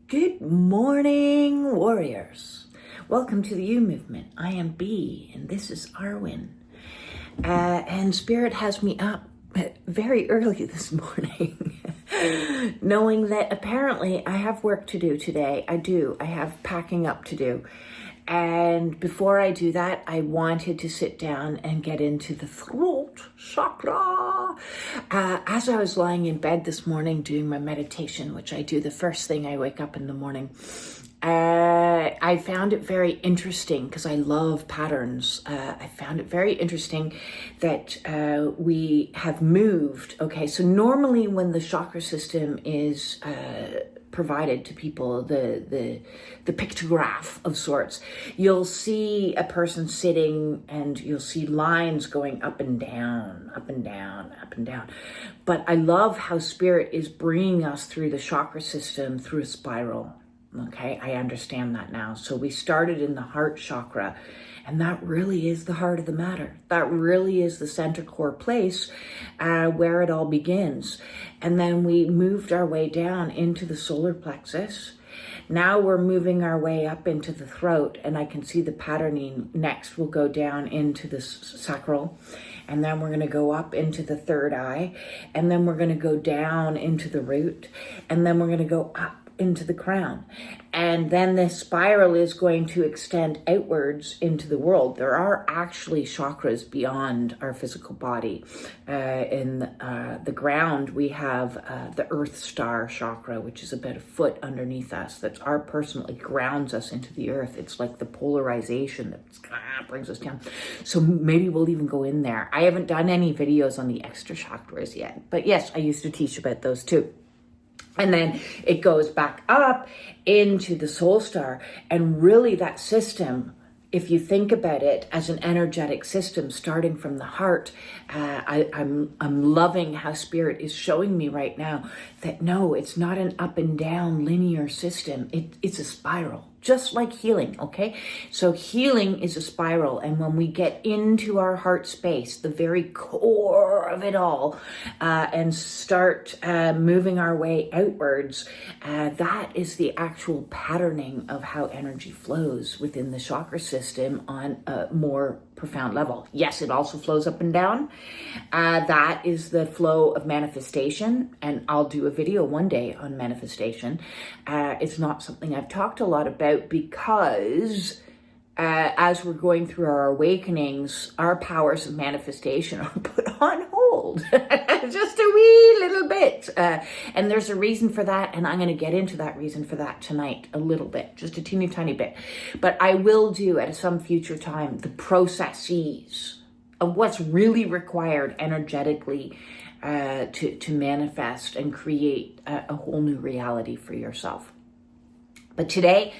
Good morning, warriors. Welcome to the U Movement. I am B, and this is Arwen. And Spirit has me up very early this morning, knowing that apparently I have work to do today. I have packing up to do. And before I do that, I wanted to sit down and get into the throat chakra. As I was lying in bed this morning doing my meditation, which I do the first thing I wake up in the morning, I found it very interesting because I love patterns. I found it very interesting that we have moved. Okay, so normally when the chakra system is provided to people, the pictograph of sorts, you'll see a person sitting and you'll see lines going up and down, up and down, up and down. But I love how Spirit is bringing us through the chakra system through a spiral. Okay, I understand that now. So we started in the heart chakra, and that really is the heart of the matter. That really is the center core place where it all begins. And then we moved our way down into the solar plexus. Now we're moving our way up into the throat, and I can see the patterning. Next, we'll go down into the sacral, and then we're going to go up into the third eye, and then we're going to go down into the root, and then we're going to go up into the crown. And then this spiral is going to extend outwards into the world. There are actually chakras beyond our physical body. In the ground, we have the Earth Star chakra, which is about a foot underneath us. That's our personal, it grounds us into the earth. It's like the polarization that brings us down. So maybe we'll even go in there. I haven't done any videos on the extra chakras yet, but yes, I used to teach about those too. And then it goes back up into the soul star. And really that system, if you think about it as an energetic system starting from the heart, I'm loving how Spirit is showing me right now that no, it's not an up and down linear system. It's a spiral. Just like healing, okay? So healing is a spiral, and when we get into our heart space, the very core of it all, and start moving our way outwards, that is the actual patterning of how energy flows within the chakra system on a more profound level. Yes, it also flows up and down. That is the flow of manifestation, and I'll do a video one day on manifestation. It's not something I've talked a lot about because as we're going through our awakenings, our powers of manifestation are put on hold just a wee little bit. And there's a reason for that, and I'm going to get into that reason for that tonight a little bit, just a teeny tiny bit. But I will do at some future time the processes of what's really required energetically to manifest and create a whole new reality for yourself. But today,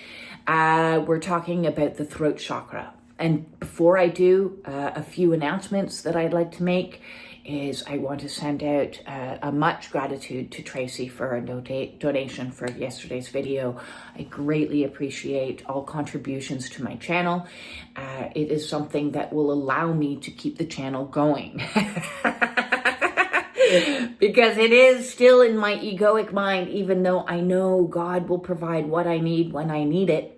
we're talking about the throat chakra. And before I do, a few announcements that I'd like to make is I want to send out a much gratitude to Tracy for a donation for yesterday's video. I greatly appreciate all contributions to my channel. It is something that will allow me to keep the channel going. Because it is still in my egoic mind, even though I know God will provide what I need when I need it.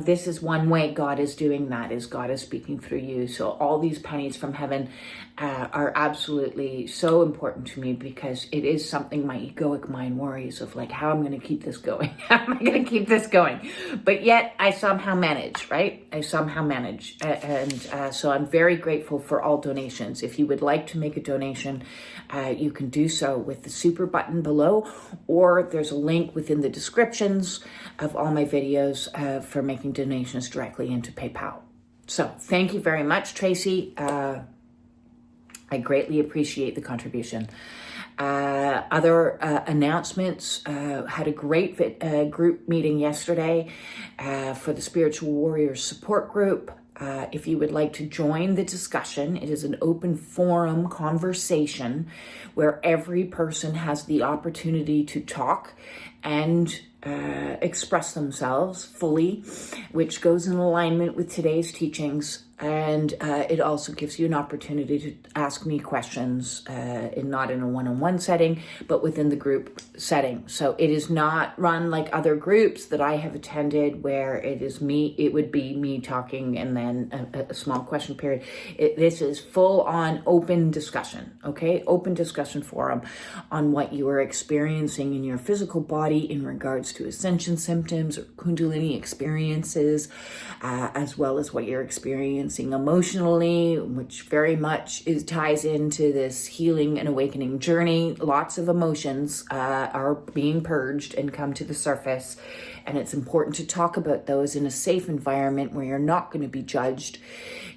This is one way God is doing that, is God is speaking through you. So all these pennies from heaven are absolutely so important to me, because it is something my egoic mind worries of, like, how I'm going to keep this going. How am I going to keep this going? But yet I somehow manage, right? I somehow manage. So I'm very grateful for all donations. If you would like to make a donation, you can do so with the super button below, or there's a link within the descriptions of all my videos for making donations directly into PayPal. So thank you very much, Tracy. I greatly appreciate the contribution. Other announcements, had a great group meeting yesterday for the Spiritual Warriors Support Group. If you would like to join the discussion, it is an open forum conversation where every person has the opportunity to talk and express themselves fully, which goes in alignment with today's teachings. And it also gives you an opportunity to ask me questions, not in a one-on-one setting, but within the group setting. So it is not run like other groups that I have attended where it would be me talking and then a small question period. This is full on open discussion, okay? Open discussion forum on what you are experiencing in your physical body in regards to ascension symptoms or Kundalini experiences, as well as what you're experiencing emotionally, which very much ties into this healing and awakening journey. Lots of emotions are being purged and come to the surface, and it's important to talk about those in a safe environment where you're not going to be judged,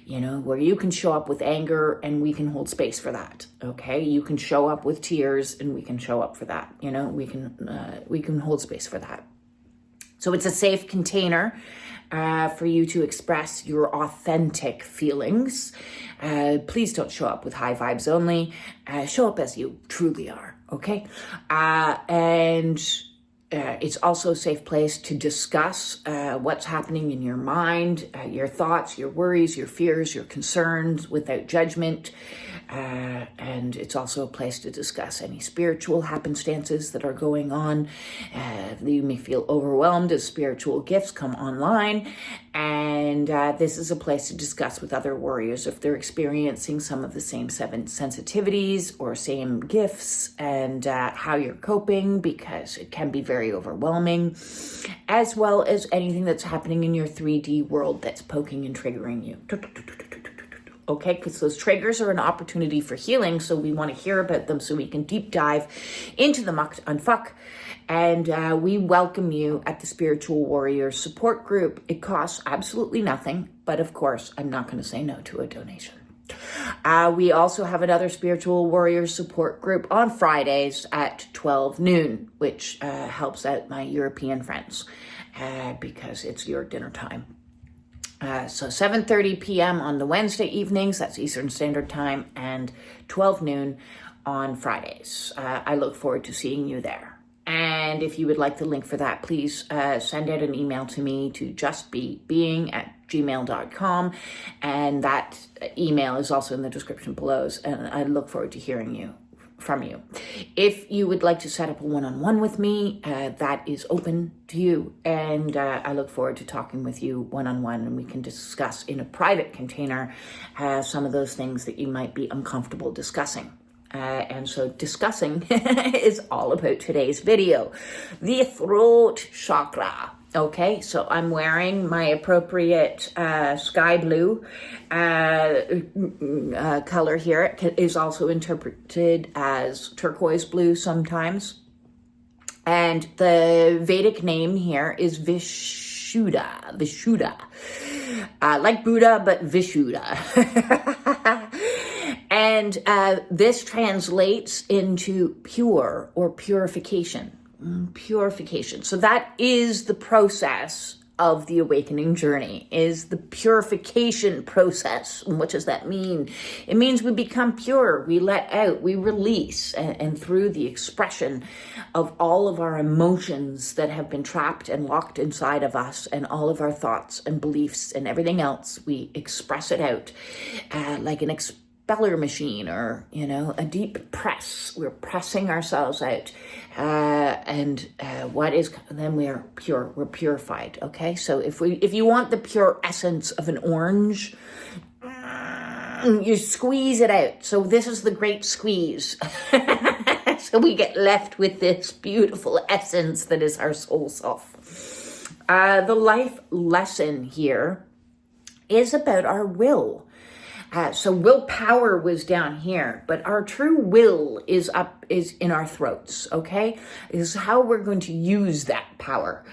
where you can show up with anger and we can hold space for that. Okay, you can show up with tears and we can show up for that. We can hold space for that. So it's a safe container for you to express your authentic feelings. Please don't show up with high vibes only. Show up as you truly are, okay? And it's also a safe place to discuss what's happening in your mind, your thoughts, your worries, your fears, your concerns without judgment. And it's also a place to discuss any spiritual happenstances that are going on. You may feel overwhelmed as spiritual gifts come online. And this is a place to discuss with other warriors if they're experiencing some of the same 7 sensitivities or same gifts, and how you're coping, because it can be very overwhelming, as well as anything that's happening in your 3D world that's poking and triggering you. Okay, because those triggers are an opportunity for healing, so we want to hear about them so we can deep dive into the muck and fuck. And we welcome you at the Spiritual Warrior Support Group. It costs absolutely nothing, but of course, I'm not going to say no to a donation. We also have another Spiritual Warrior Support Group on Fridays at 12 noon, which helps out my European friends because it's your dinner time. So 7:30 p.m. on the Wednesday evenings, that's Eastern Standard Time, and 12 noon on Fridays. I look forward to seeing you there. And if you would like the link for that, please send out an email to me to justbebeing@gmail.com. And that email is also in the description below. And I look forward to hearing from you. If you would like to set up a one-on-one with me, that is open to you. And I look forward to talking with you one-on-one, and we can discuss in a private container some of those things that you might be uncomfortable discussing. And so discussing is all about today's video, the throat chakra. Okay, so I'm wearing my appropriate sky blue color here. It is also interpreted as turquoise blue sometimes. And the Vedic name here is Vishuddha. Like Buddha, but Vishuddha. And this translates into pure or purification. Purification. So that is the process of the awakening journey, is the purification process. And what does that mean? It means we become pure, we let out, we release, and through the expression of all of our emotions that have been trapped and locked inside of us, and all of our thoughts and beliefs and everything else, we express it out like an expeller machine, or a deep press. We're pressing ourselves out, and then we're pure, we're purified. Okay, so if you want the pure essence of an orange, you squeeze it out. So this is the great squeeze. So we get left with this beautiful essence that is our soul self. The life lesson here is about our will. So willpower was down here, but our true will is in our throats, okay? This is how we're going to use that power.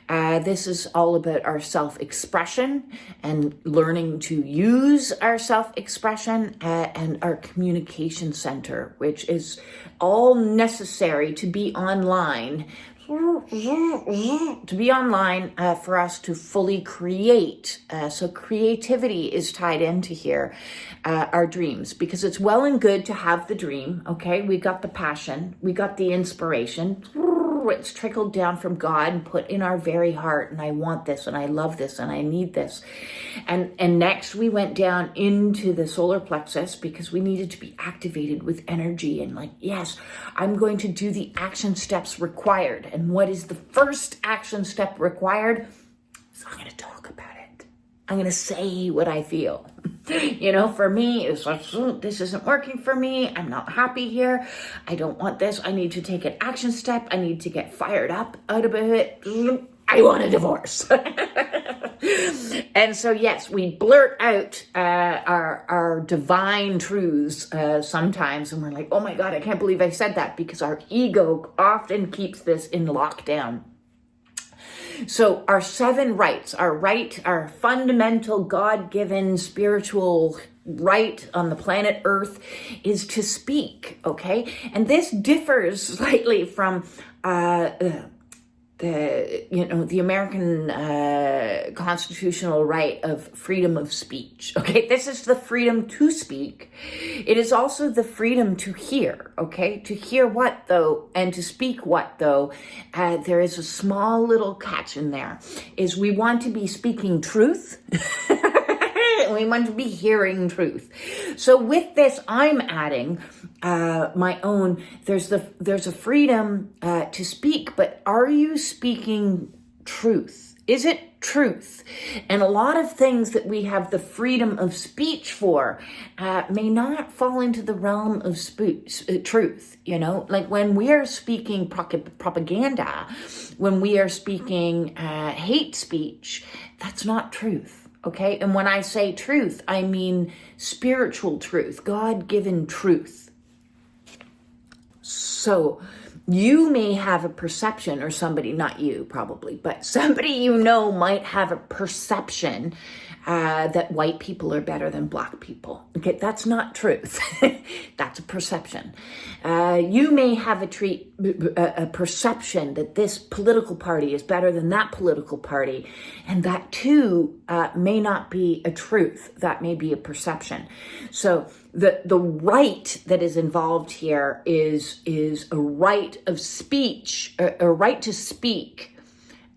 This is all about our self-expression and learning to use our self-expression, and our communication center, which is all necessary to be online. For us to fully create. So creativity is tied into here, our dreams, because it's well and good to have the dream, okay? We got the passion, we got the inspiration, it's trickled down from God and put in our very heart, and I want this, and I love this, and I need this. And next we went down into the solar plexus because we needed to be activated with energy and like, yes, I'm going to do the action steps required. And what is the first action step required? So I'm going to talk about it. I'm going to say what I feel. For me, it's like, this isn't working for me. I'm not happy here. I don't want this. I need to take an action step. I need to get fired up out of it. I want a divorce. And so, yes, we blurt out our divine truths sometimes. And we're like, oh my God, I can't believe I said that, because our ego often keeps this in lockdown. So our 7 rights, our fundamental God-given spiritual right on the planet Earth is to speak, okay? And this differs slightly from the American constitutional right of freedom of speech, okay? This is the freedom to speak. It is also the freedom to hear, okay? To hear what, though, and to speak what, though. There is a small little catch in there, is we want to be speaking truth. We want to be hearing truth. So with this, I'm adding my own. There's a freedom to speak, but are you speaking truth? Is it truth? And a lot of things that we have the freedom of speech for may not fall into the realm of truth. Like when we are speaking propaganda, when we are speaking hate speech, that's not truth. Okay, and when I say truth, I mean spiritual truth, God-given truth. So you may have a perception, or somebody, not you probably, but somebody might have a perception that white people are better than black people. Okay, that's not truth. That's a perception. You may have a perception that this political party is better than that political party, and that too may not be a truth. That may be a perception. So the right that is involved here is a right of speech, a right to speak.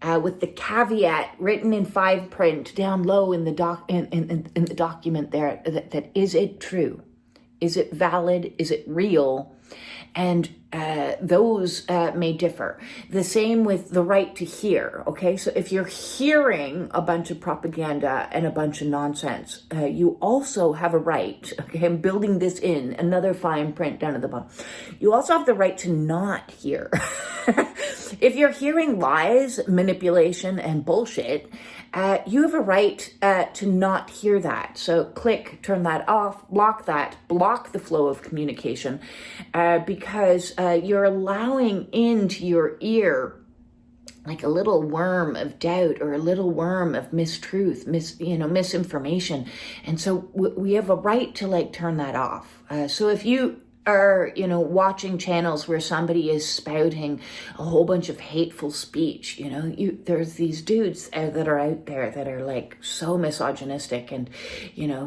With the caveat written in fine print down low in the document there, that is it true? Is it valid? Is it real? And those may differ. The same with the right to hear, okay? So if you're hearing a bunch of propaganda and a bunch of nonsense, you also have a right, okay? I'm building this in, another fine print down at the bottom. You also have the right to not hear. If you're hearing lies, manipulation, and bullshit, you have a right to not hear that. So click, turn that off, block the flow of communication, because you're allowing into your ear like a little worm of doubt or a little worm of mistruth, misinformation. And so we have a right to turn that off. So if you are, watching channels where somebody is spouting a whole bunch of hateful speech, there's these dudes that are out there that are so misogynistic and,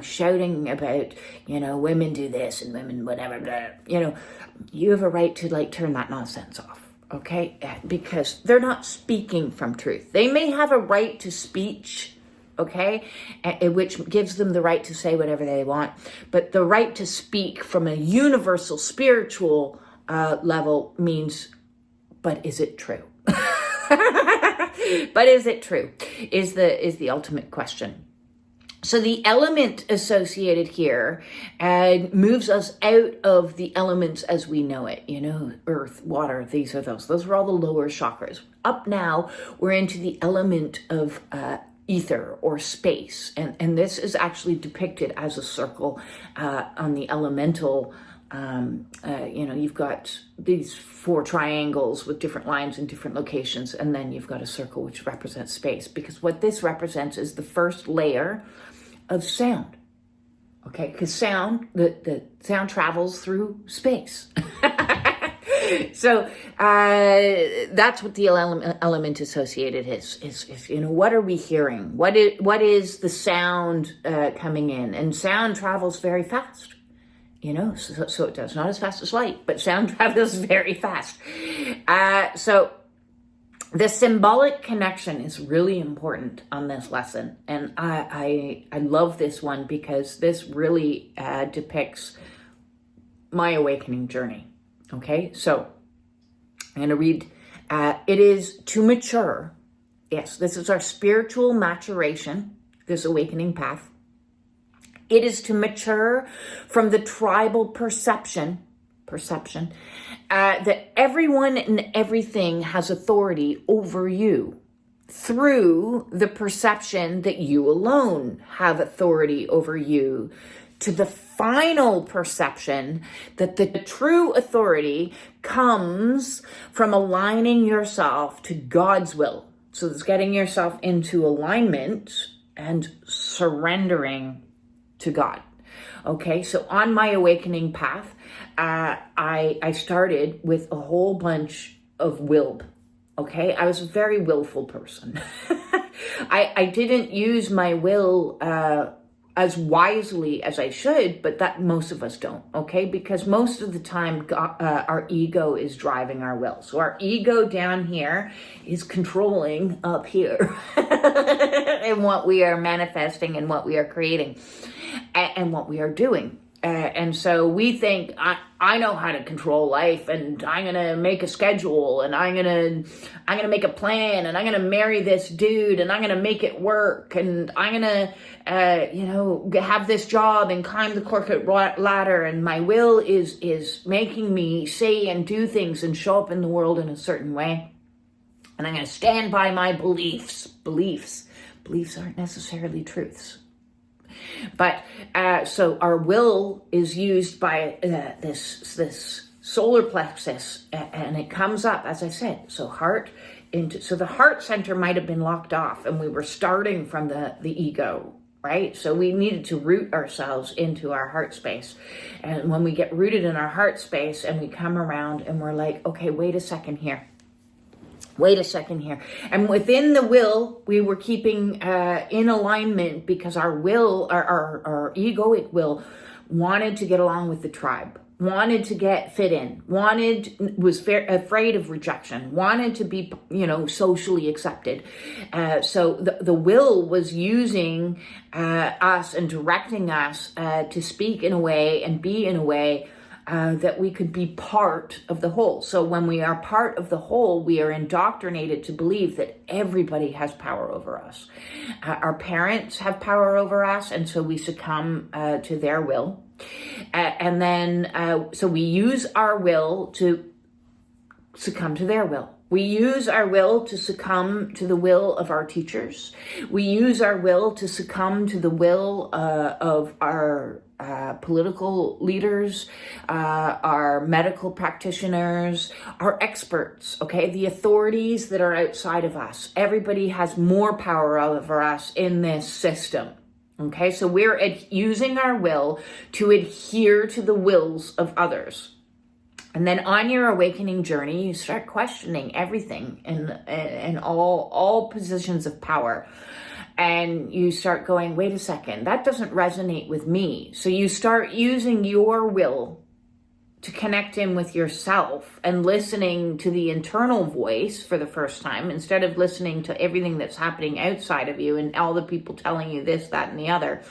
shouting about, women do this and women whatever, blah, you have a right to turn that nonsense off. Okay, because they're not speaking from truth. They may have a right to speech, okay, which gives them the right to say whatever they want, but the right to speak from a universal spiritual level means, but is it true? But is it true? Is the ultimate question. So the element associated here moves us out of the elements as we know it, earth, water, these are those. Those are all the lower chakras. Up now, we're into the element of ether or space. And this is actually depicted as a circle on the elemental. You've got these 4 triangles with different lines in different locations. And then you've got a circle which represents space, because what this represents is the first layer of sound. Okay, because sound, the sound travels through space. So that's what the element associated is what are we hearing? What is the sound coming in? And sound travels very fast. So it does, not as fast as light, but sound travels very fast. So the symbolic connection is really important on this lesson. And I love this one because this really depicts my awakening journey. Okay, so I'm going to read, it is to mature. Yes, this is our spiritual maturation, this awakening path. It is to mature from the tribal perception that everyone and everything has authority over you, through the perception that you alone have authority over you, to the final perception that the true authority comes from aligning yourself to God's will. So it's getting yourself into alignment and surrendering to God. Okay, so on my awakening path, I started with a whole bunch of will. Okay, I was a very willful person. I didn't use my will as wisely as I should, but that most of us don't, okay? Because most of the time, our ego is driving our will. So our ego down here is controlling up here and what we are manifesting and what we are creating and what we are doing. And so we think, I know how to control life, and I'm going to make a schedule, and I'm going to make a plan, and I'm going to marry this dude, and I'm going to make it work, and I'm going to, have this job and climb the corporate ladder. And my will is making me say and do things and show up in the world in a certain way. And I'm going to stand by my beliefs. Beliefs aren't necessarily truths. But so our will is used by this solar plexus, and it comes up, as I said, so the heart center might have been locked off, and we were starting from the ego, right? So we needed to root ourselves into our heart space. And when we get rooted in our heart space and we come around and we're like, okay, wait a second here. And within the will, we were keeping in alignment because our will, our egoic will, wanted to get along with the tribe, wanted to fit in, was afraid of rejection, wanted to be, socially accepted. So the will was using us and directing us to speak in a way and be in a way that we could be part of the whole. So when we are part of the whole, we are indoctrinated to believe that everybody has power over us. Our parents have power over us, and so we succumb to their will. And then, so we use our will to succumb to their will. We use our will to succumb to the will of our teachers. We use our will to succumb to the will of our political leaders, our medical practitioners, our experts, okay? The authorities that are outside of us. Everybody has more power over us in this system. Okay, so we're using our will to adhere to the wills of others. And then on your awakening journey, you start questioning everything and all positions of power. And you start going, wait a second, that doesn't resonate with me. So you start using your will to connect in with yourself and listening to the internal voice for the first time, instead of listening to everything that's happening outside of you and all the people telling you this, that, and the other.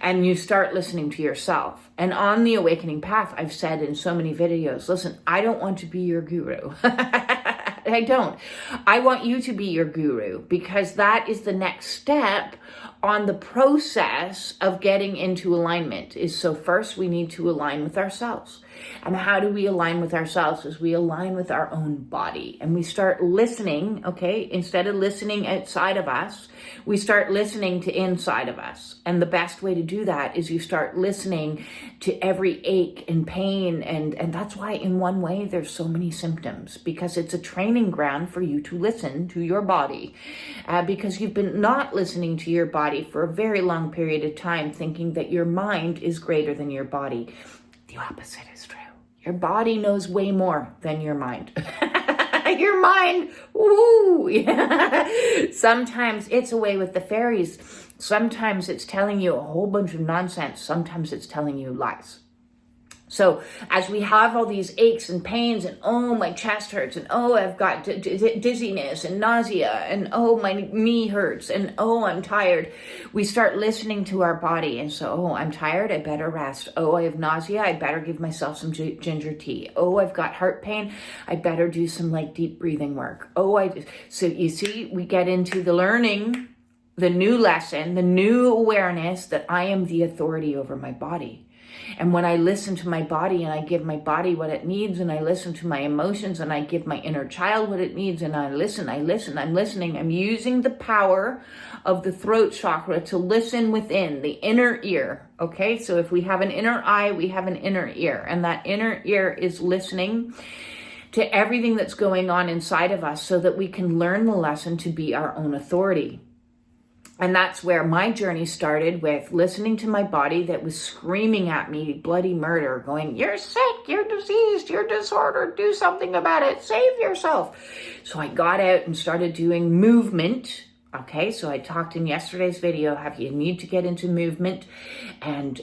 And you start listening to yourself. And on the awakening path, I've said in so many videos, listen, I don't want to be your guru. I don't. I want you to be your guru, because that is the next step on the process of getting into alignment. So first we need to align with ourselves. And how do we align with ourselves? Is we align with our own body, and we start listening, okay? Instead of listening outside of us, we start listening to inside of us. And the best way to do that is you start listening to every ache and pain. And that's why in one way there's so many symptoms, because it's a training ground for you to listen to your body, because you've been not listening to your body for a very long period of time, thinking that your mind is greater than your body. The opposite is true. Your body knows way more than your mind. Your mind, woo, yeah. Sometimes it's away with the fairies. Sometimes it's telling you a whole bunch of nonsense. Sometimes it's telling you lies. So as we have all these aches and pains and, oh, my chest hurts, and oh, I've got dizziness and nausea, and oh, my knee hurts, and oh, I'm tired, we start listening to our body. And so, oh, I'm tired, I better rest. Oh, I have nausea, I better give myself some ginger tea. Oh, I've got heart pain, I better do some like deep breathing work. So you see, we get into the learning, the new lesson, the new awareness that I am the authority over my body. And when I listen to my body and I give my body what it needs, and I listen to my emotions and I give my inner child what it needs, and I'm listening. I'm using the power of the throat chakra to listen within the inner ear. Okay, so if we have an inner eye, we have an inner ear, and that inner ear is listening to everything that's going on inside of us so that we can learn the lesson to be our own authority. And that's where my journey started, with listening to my body that was screaming at me bloody murder, going, you're sick, you're diseased, you're disordered, do something about it, save yourself. So I got out and started doing movement. Okay, so I talked in yesterday's video how you need to get into movement, and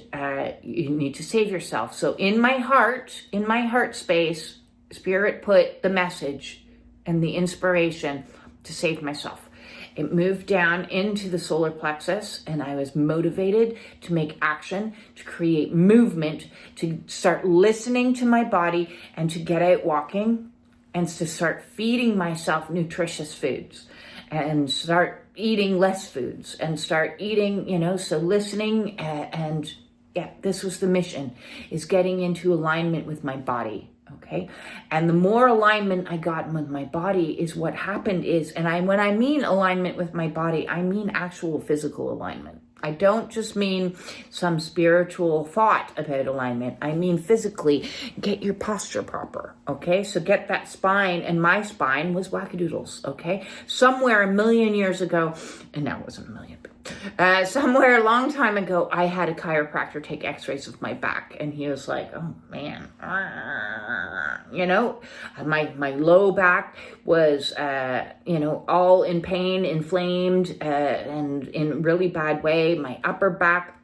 you need to save yourself. So in my heart space, Spirit put the message and the inspiration to save myself. It moved down into the solar plexus, and I was motivated to make action, to create movement, to start listening to my body, and to get out walking, and to start feeding myself nutritious foods, and start eating less foods, and start eating, so listening. And this was the mission, is getting into alignment with my body. Okay. And the more alignment I got with my body, is what happened is, and when I mean alignment with my body, I mean actual physical alignment. I don't just mean some spiritual thought about alignment. I mean physically, get your posture proper. Okay. So get that spine, and my spine was wackadoodles. Okay. Somewhere a million years ago, and now it wasn't a million, but somewhere a long time ago, I had a chiropractor take x-rays of my back, and he was like, oh man, my low back was, all in pain, inflamed, and in a really bad way. My upper back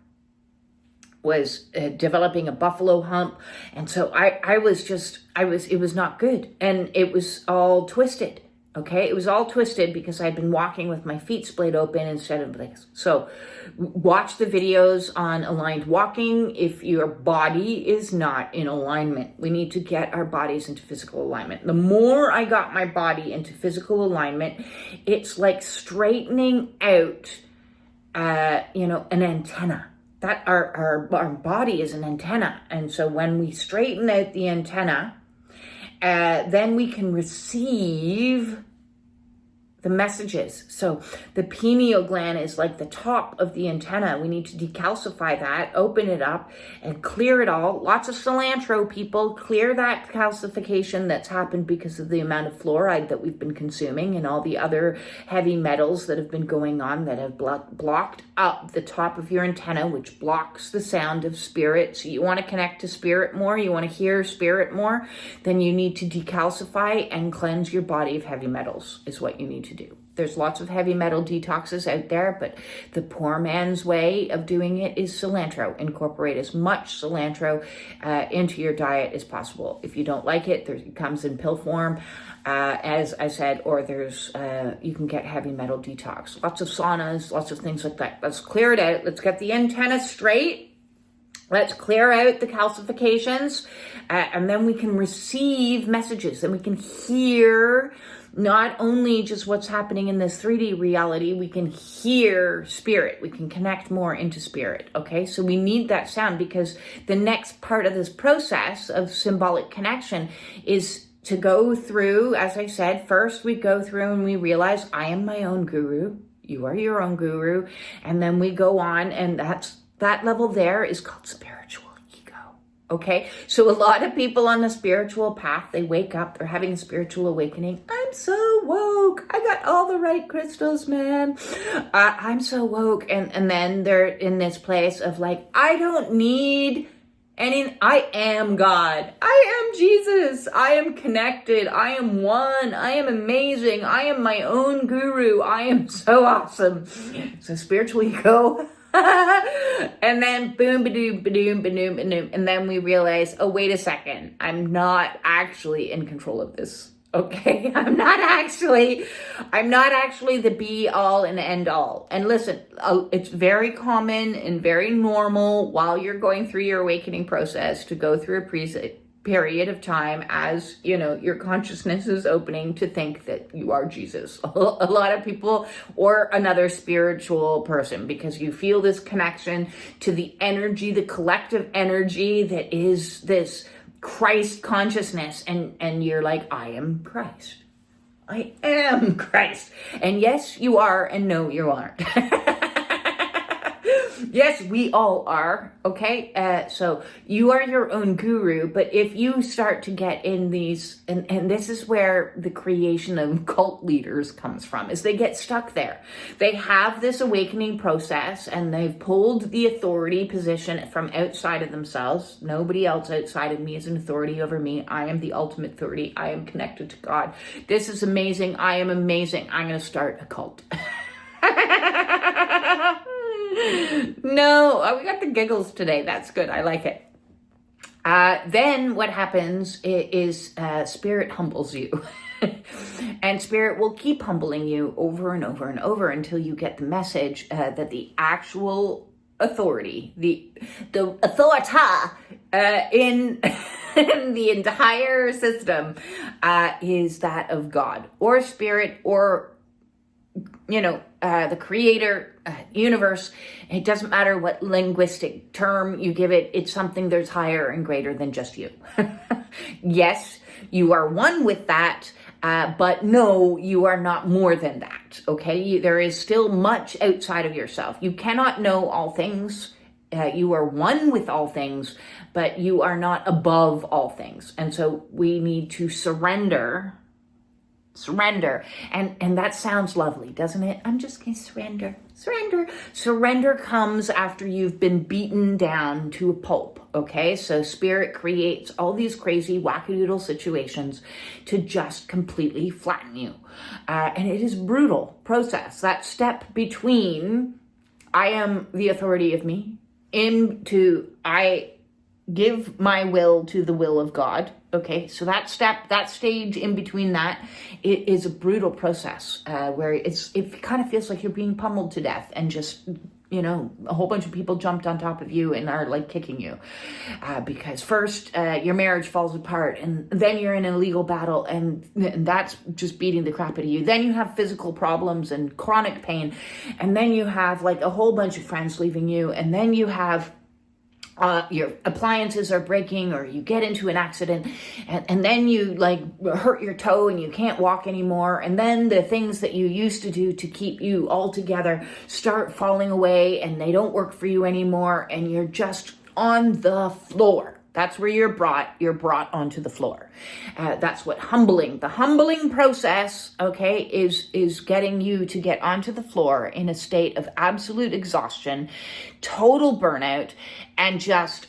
was developing a buffalo hump. And so it was not good. And it was all twisted. Okay, it was all twisted because I'd been walking with my feet splayed open instead of this. So watch the videos on aligned walking if your body is not in alignment. We need to get our bodies into physical alignment. The more I got my body into physical alignment, it's like straightening out, an antenna. That our body is an antenna. And so when we straighten out the antenna, then we can receive the messages. So the pineal gland is like the top of the antenna. We need to decalcify that, open it up, and clear it all. Lots of cilantro, people. Clear that calcification that's happened because of the amount of fluoride that we've been consuming, and all the other heavy metals that have been going on that have blocked up the top of your antenna, which blocks the sound of spirit. So you want to connect to spirit more, you want to hear spirit more, then you need to decalcify and cleanse your body of heavy metals, is what you need to do. There's lots of heavy metal detoxes out there, but the poor man's way of doing it is cilantro. Incorporate as much cilantro into your diet as possible. If you don't like it, it comes in pill form, as I said, or you can get heavy metal detox. Lots of saunas, lots of things like that. Let's clear it out. Let's get the antenna straight. Let's clear out the calcifications, and then we can receive messages, and we can hear not only just what's happening in this 3D reality, we can hear spirit. We can connect more into spirit, okay? So we need that sound, because the next part of this process of symbolic connection is to go through, as I said, first we go through and we realize I am my own guru. You are your own guru. And then we go on, and that level there is called spiritual ego. Okay, so a lot of people on the spiritual path, they wake up, they're having a spiritual awakening. I'm so woke. I got all the right crystals, man. I'm so woke. And then they're in this place of like, I don't need I am God. I am Jesus. I am connected. I am one. I am amazing. I am my own guru. I am so awesome. So spiritual ego And then boom, ba-doom, ba-doom, ba-doom, ba-doom. And then we realize, oh, wait a second. I'm not actually in control of this. Okay, I'm not actually the be all and end all. And listen, it's very common and very normal while you're going through your awakening process to go through a period of time as, you know, your consciousness is opening to think that you are Jesus. A lot of people, or another spiritual person, because you feel this connection to the energy, the collective energy that is this Christ consciousness, and you're like, I am Christ. I am Christ. And yes, you are, and no, you aren't. Yes, we all are, okay? So you are your own guru, but if you start to get in these, and this is where the creation of cult leaders comes from, is they get stuck there. They have this awakening process, and they've pulled the authority position from outside of themselves. Nobody else outside of me is an authority over me. I am the ultimate authority. I am connected to God. This is amazing. I am amazing. I'm going to start a cult. No, we got the giggles today. That's good. I like it. Then what happens is spirit humbles you. And spirit will keep humbling you over and over and over until you get the message that the actual authority, the authorita in the entire system is that of God or spirit or, you know, the creator, universe. It doesn't matter what linguistic term you give it. It's something that's higher and greater than just you. Yes, you are one with that, but no, you are not more than that. Okay, there is still much outside of yourself. You cannot know all things. You are one with all things, but you are not above all things. And so we need to surrender. And that sounds lovely, doesn't it? I'm just gonna surrender. Surrender comes after you've been beaten down to a pulp. Okay, so spirit creates all these crazy wackadoodle situations to just completely flatten you, and it is a brutal process. That step between I am the authority of me into I give my will to the will of God. Okay, so that stage in between that, it is a brutal process where it kind of feels like you're being pummeled to death, and just, you know, a whole bunch of people jumped on top of you and are like kicking you because first your marriage falls apart, and then you're in a legal battle, and that's just beating the crap out of you. Then you have physical problems and chronic pain, and then you have like a whole bunch of friends leaving you, and then you have your appliances are breaking, or you get into an accident, and then you like hurt your toe and you can't walk anymore. And then the things that you used to do to keep you all together start falling away, and they don't work for you anymore. And you're just on the floor. That's where you're brought onto the floor. That's what the humbling process, okay, is getting you to get onto the floor in a state of absolute exhaustion, total burnout, and just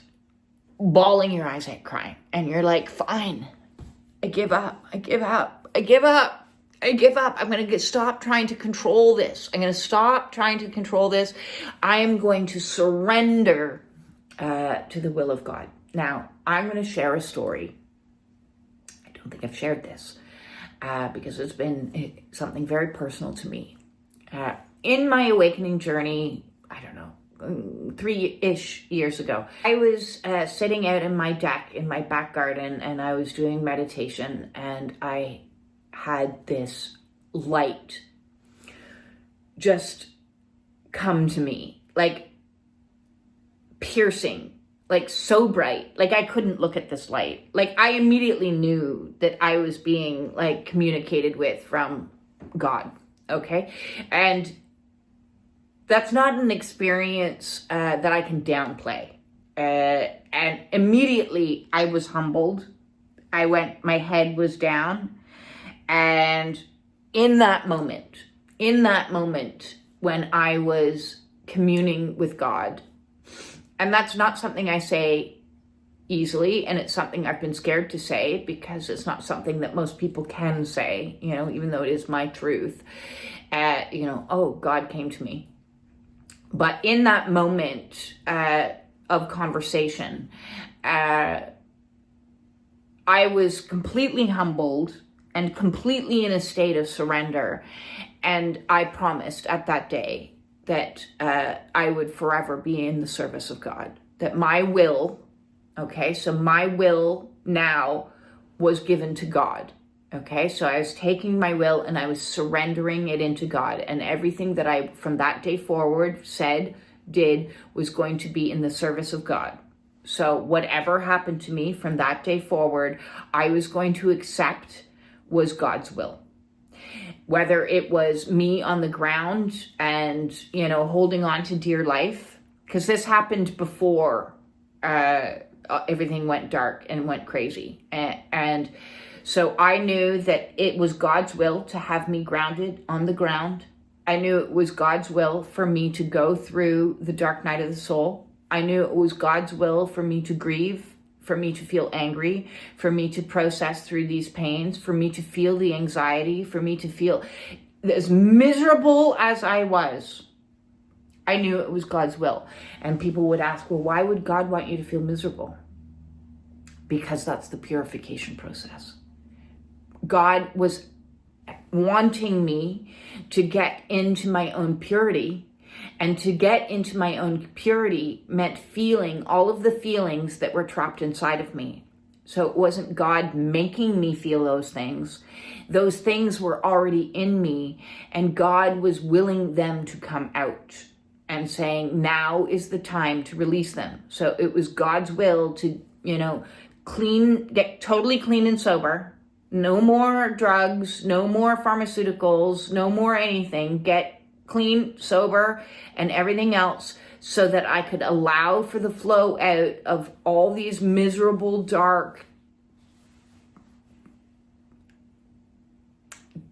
bawling your eyes out, crying. And you're like, fine, I give up. I'm going to stop trying to control this. I am going to surrender to the will of God. Now, I'm going to share a story. I don't think I've shared this because it's been something very personal to me. In my awakening journey, I don't know, 3-ish years ago, I was sitting out in my deck in my back garden, and I was doing meditation, and I had this light just come to me, like piercing, like so bright, like I couldn't look at this light. Like I immediately knew that I was being like communicated with from God, okay? And that's not an experience that I can downplay. And immediately I was humbled. My head was down. And in that moment when I was communing with God, and that's not something I say easily, and it's something I've been scared to say because it's not something that most people can say, you know, even though it is my truth. Oh, God came to me. But in that moment of conversation, I was completely humbled and completely in a state of surrender. And I promised at that day that I would forever be in the service of God. That my will, okay, so my will now was given to God. Okay, so I was taking my will and I was surrendering it into God. And everything that I, from that day forward, said, did, was going to be in the service of God. So whatever happened to me from that day forward, I was going to accept was God's will. Whether it was me on the ground and, holding on to dear life, because this happened before everything went dark and went crazy. And so I knew that it was God's will to have me grounded on the ground. I knew it was God's will for me to go through the dark night of the soul. I knew it was God's will for me to grieve, for me to feel angry, for me to process through these pains, for me to feel the anxiety, for me to feel as miserable as I was. I knew it was God's will. And people would ask, well, why would God want you to feel miserable? Because that's the purification process. God was wanting me to get into my own purity, and to get into my own purity meant feeling all of the feelings that were trapped inside of me. So it wasn't God making me feel those things. Those things were already in me, and God was willing them to come out and saying, now is the time to release them. So it was God's will to, get totally clean and sober. No more drugs, no more pharmaceuticals, no more anything. Get clean, sober, and everything else, so that I could allow for the flow out of all these miserable, dark,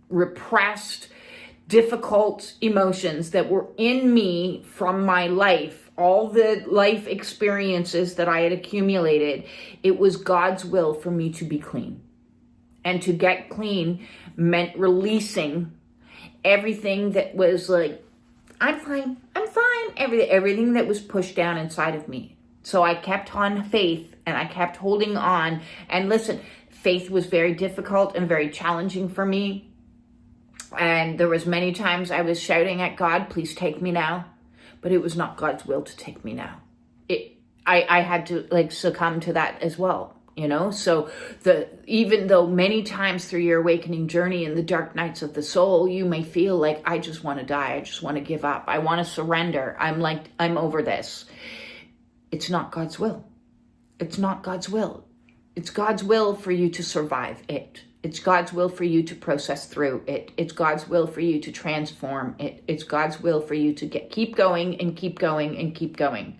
repressed, difficult emotions that were in me from my life, all the life experiences that I had accumulated. It was God's will for me to be clean. And to get clean meant releasing everything that was like, I'm fine, everything that was pushed down inside of me. So I kept on faith, and I kept holding on. And listen, faith was very difficult and very challenging for me. And there was many times I was shouting at God, please take me now. But it was not God's will to take me now. I had to succumb to that as well. So even though many times through your awakening journey in the dark nights of the soul, you may feel like, I just want to die. I just want to give up. I want to surrender. I'm over this. It's not God's will. It's not God's will. It's God's will for you to survive it. It's God's will for you to process through it. It's God's will for you to transform it. It's God's will for you to keep going and keep going and keep going.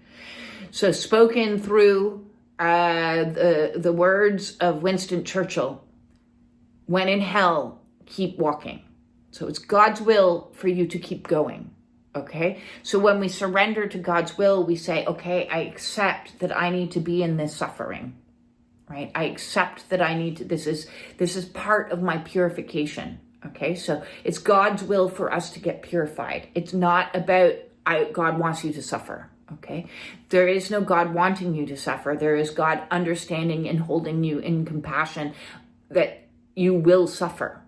So spoken through the words of Winston Churchill, when in hell, keep walking. So it's God's will for you to keep going. Okay. So when we surrender to God's will, we say, okay, I accept that I need to be in this suffering, right? I accept that I need to, this is part of my purification. Okay. So it's God's will for us to get purified. It's not about, God wants you to suffer. Okay. There is no God wanting you to suffer. There is God understanding and holding you in compassion that you will suffer,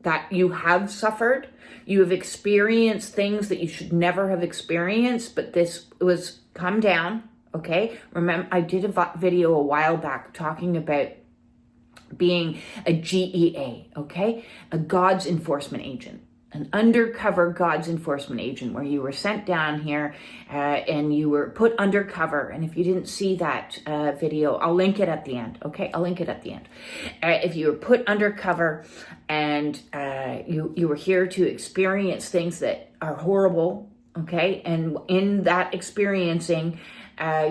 that you have suffered. You have experienced things that you should never have experienced, but this was come down. Okay. Remember, I did a video a while back talking about being a GEA. Okay. A God's enforcement agent. An undercover God's enforcement agent, where you were sent down here and you were put undercover. And if you didn't see that video, I'll link it at the end. Okay, I'll link it at the end. If you were put undercover and you were here to experience things that are horrible, okay, and in that experiencing,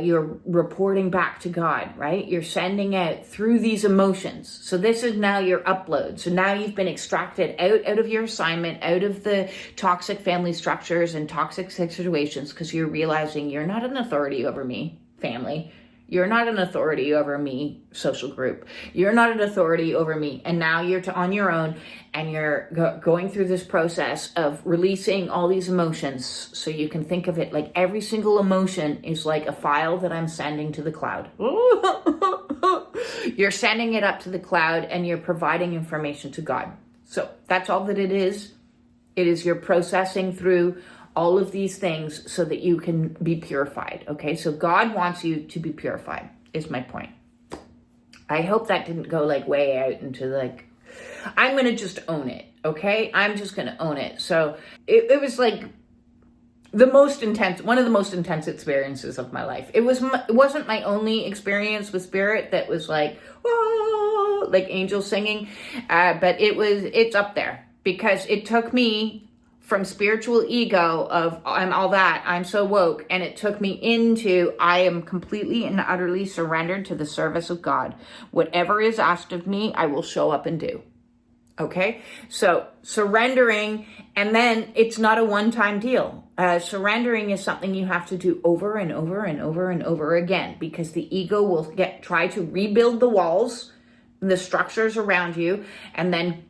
you're reporting back to God, right? You're sending out through these emotions. So this is now your upload. So now you've been extracted out of your assignment, out of the toxic family structures and toxic situations, because you're realizing you're not an authority over me, family. You're not an authority over me, social group. You're not an authority over me. And now you're on your own, and you're going through this process of releasing all these emotions. So you can think of it like every single emotion is like a file that I'm sending to the cloud. You're sending it up to the cloud, and you're providing information to God. So that's all that it is. It is you're processing through all of these things so that you can be purified. Okay, so God wants you to be purified, is my point. I hope that didn't go like way out into like, I'm going to just own it. Okay, I'm just going to own it. So it was like one of the most intense experiences of my life. It wasn't my only experience with spirit that was like, oh, like angels singing, but it's up there, because it took me from spiritual ego of I'm all that, I'm so woke, and it took me into I am completely and utterly surrendered to the service of God. Whatever is asked of me, I will show up and do. Okay, so surrendering, and then it's not a one-time deal. Surrendering is something you have to do over and over and over and over again, because the ego will try to rebuild the walls, the structures around you, and then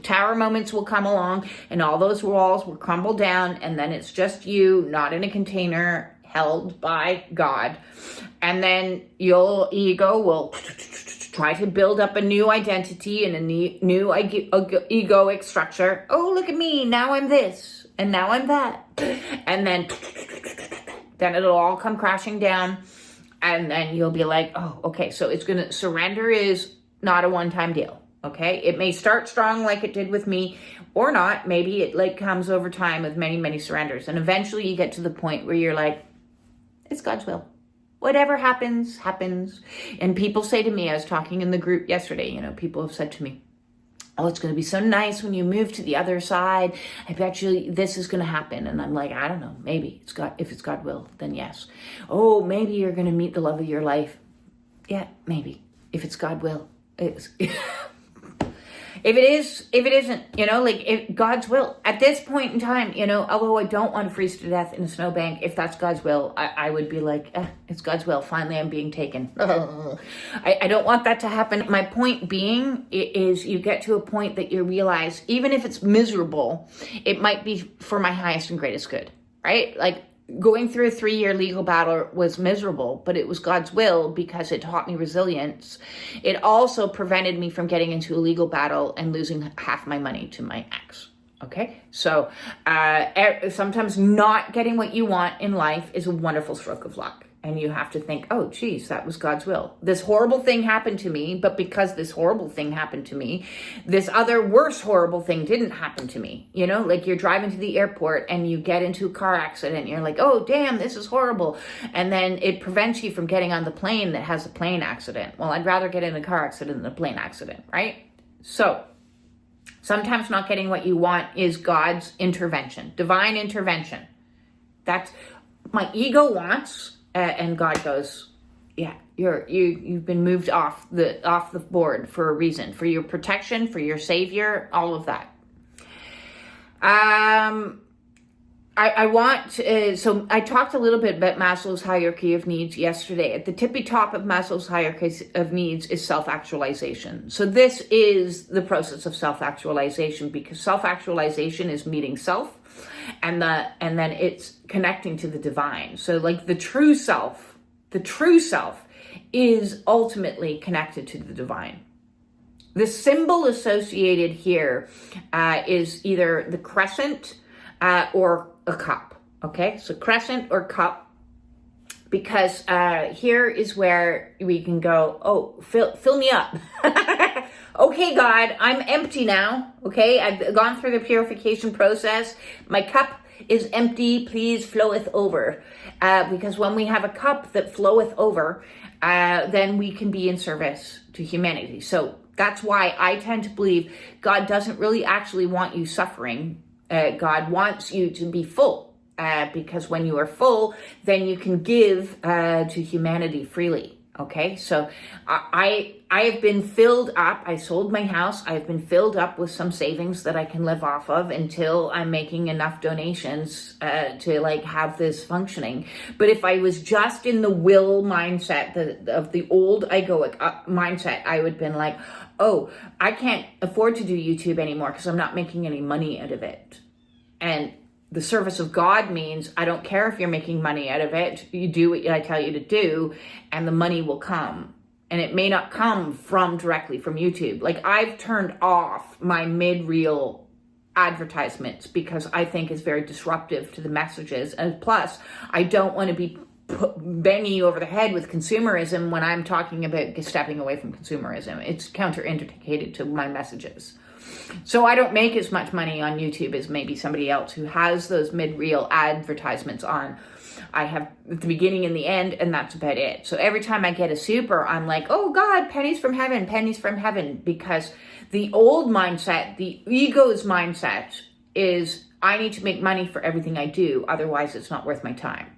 tower moments will come along, and all those walls will crumble down, and then it's just you, not in a container, held by God. And then your ego will try to build up a new identity and a new egoic structure. Oh, look at me, now I'm this, and now I'm that. And then it'll all come crashing down, and then you'll be like, oh, okay, so surrender is not a one-time deal. Okay, it may start strong like it did with me, or not. Maybe it like comes over time with many, many surrenders. And eventually you get to the point where you're like, it's God's will. Whatever happens, happens. And people say to me, I was talking in the group yesterday, people have said to me, oh, it's going to be so nice when you move to the other side. I bet you this is going to happen. And I'm like, I don't know, maybe if it's God will, then yes. Oh, maybe you're going to meet the love of your life. Yeah, maybe. If it's God will. If it isn't, if God's will, at this point in time, although I don't want to freeze to death in a snowbank, if that's God's will, I would be like, it's God's will. Finally, I'm being taken. I don't want that to happen. My point being is you get to a point that you realize, even if it's miserable, it might be for my highest and greatest good, right? Like, going through a 3-year legal battle was miserable, but it was God's will, because it taught me resilience. It also prevented me from getting into a legal battle and losing half my money to my ex. Okay, so sometimes not getting what you want in life is a wonderful stroke of luck. And you have to think, oh, geez, that was God's will. This horrible thing happened to me, but because this horrible thing happened to me, this other worse horrible thing didn't happen to me. Like you're driving to the airport and you get into a car accident. And you're like, oh, damn, this is horrible. And then it prevents you from getting on the plane that has a plane accident. Well, I'd rather get in a car accident than a plane accident, right? So sometimes not getting what you want is God's intervention, divine intervention. That's my ego wants. And God goes, yeah, you've been moved off the board for a reason, for your protection, for your savior, all of that. So I talked a little bit about Maslow's hierarchy of needs yesterday. At the tippy top of Maslow's hierarchy of needs is self-actualization. So this is the process of self-actualization, because self-actualization is meeting self. And then it's connecting to the divine. So like the true self is ultimately connected to the divine. The symbol associated here is either the crescent or a cup. Okay, so crescent or cup, because here is where we can go, oh, fill me up. Okay, God, I'm empty now. Okay, I've gone through the purification process. My cup is empty. Please floweth over. Because when we have a cup that floweth over, then we can be in service to humanity. So that's why I tend to believe God doesn't really actually want you suffering. God wants you to be full. Because when you are full, then you can give to humanity freely. Okay, so I have been filled up. I sold my house. I've been filled up with some savings that I can live off of until I'm making enough donations to like have this functioning. But if I was just in the will mindset of the old egoic mindset, I would have been like, oh, I can't afford to do YouTube anymore because I'm not making any money out of it. And the service of God means I don't care if you're making money out of it. You do what I tell you to do, and the money will come. And it may not come directly from YouTube. Like, I've turned off my mid-reel advertisements because I think it's very disruptive to the messages. And plus, I don't want to be banging you over the head with consumerism when I'm talking about stepping away from consumerism. It's counterindicated to my messages. So I don't make as much money on YouTube as maybe somebody else who has those mid-reel advertisements on. I have at the beginning and the end, and that's about it. So every time I get a super, I'm like, oh God, pennies from heaven, because the old mindset, the ego's mindset is I need to make money for everything I do. Otherwise, it's not worth my time.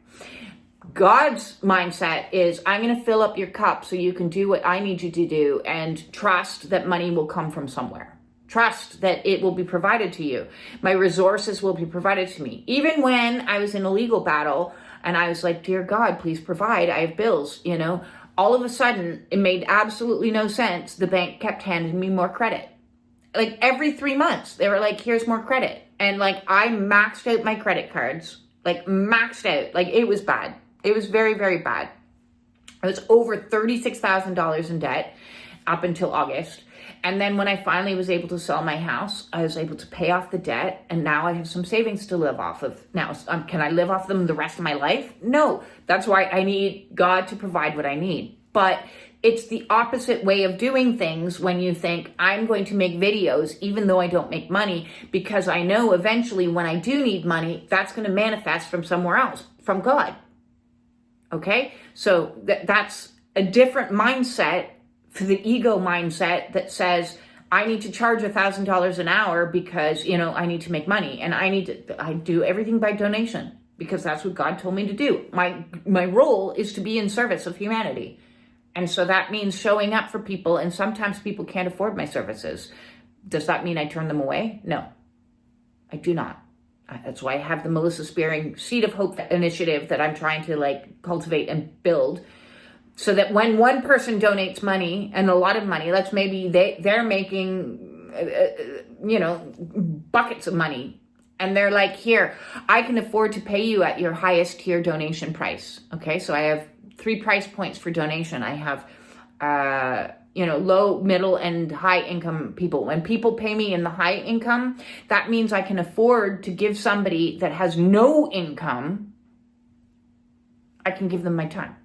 God's mindset is I'm going to fill up your cup so you can do what I need you to do, and trust that money will come from somewhere. Trust that it will be provided to you. My resources will be provided to me. Even when I was in a legal battle and I was like, dear God, please provide. I have bills, all of a sudden it made absolutely no sense. The bank kept handing me more credit. Like every 3 months, they were like, here's more credit. And like, I maxed out my credit cards, like maxed out. Like it was bad. It was very, very bad. I was over $36,000 in debt up until August. And then when I finally was able to sell my house, I was able to pay off the debt. And now I have some savings to live off of. Now, can I live off them the rest of my life? No. That's why I need God to provide what I need. But it's the opposite way of doing things when you think, I'm going to make videos even though I don't make money, because I know eventually when I do need money, that's going to manifest from somewhere else, from God. Okay? So that's a different mindset for the ego mindset that says, I need to charge $1,000 an hour because, I need to make money, and I do everything by donation because that's what God told me to do. My role is to be in service of humanity. And so that means showing up for people, and sometimes people can't afford my services. Does that mean I turn them away? No, I do not. That's why I have the Melissa Spearing Seed of Hope initiative that I'm trying to cultivate and build. So that when one person donates money, and a lot of money, that's maybe they're making, buckets of money. And they're like, here, I can afford to pay you at your highest tier donation price. Okay, so I have 3 price points for donation. I have, low, middle, and high income people. When people pay me in the high income, that means I can afford to give somebody that has no income, I can give them my time.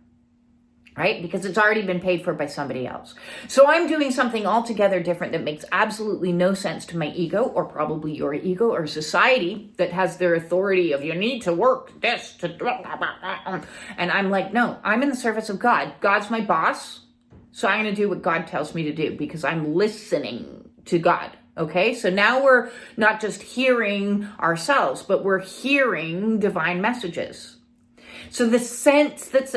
Right? Because it's already been paid for by somebody else. So I'm doing something altogether different that makes absolutely no sense to my ego, or probably your ego, or society that has their authority of you need to work this to, and I'm like, no, I'm in the service of God. God's my boss. So I'm going to do what God tells me to do because I'm listening to God. Okay. So now we're not just hearing ourselves, but we're hearing divine messages. So the sense that's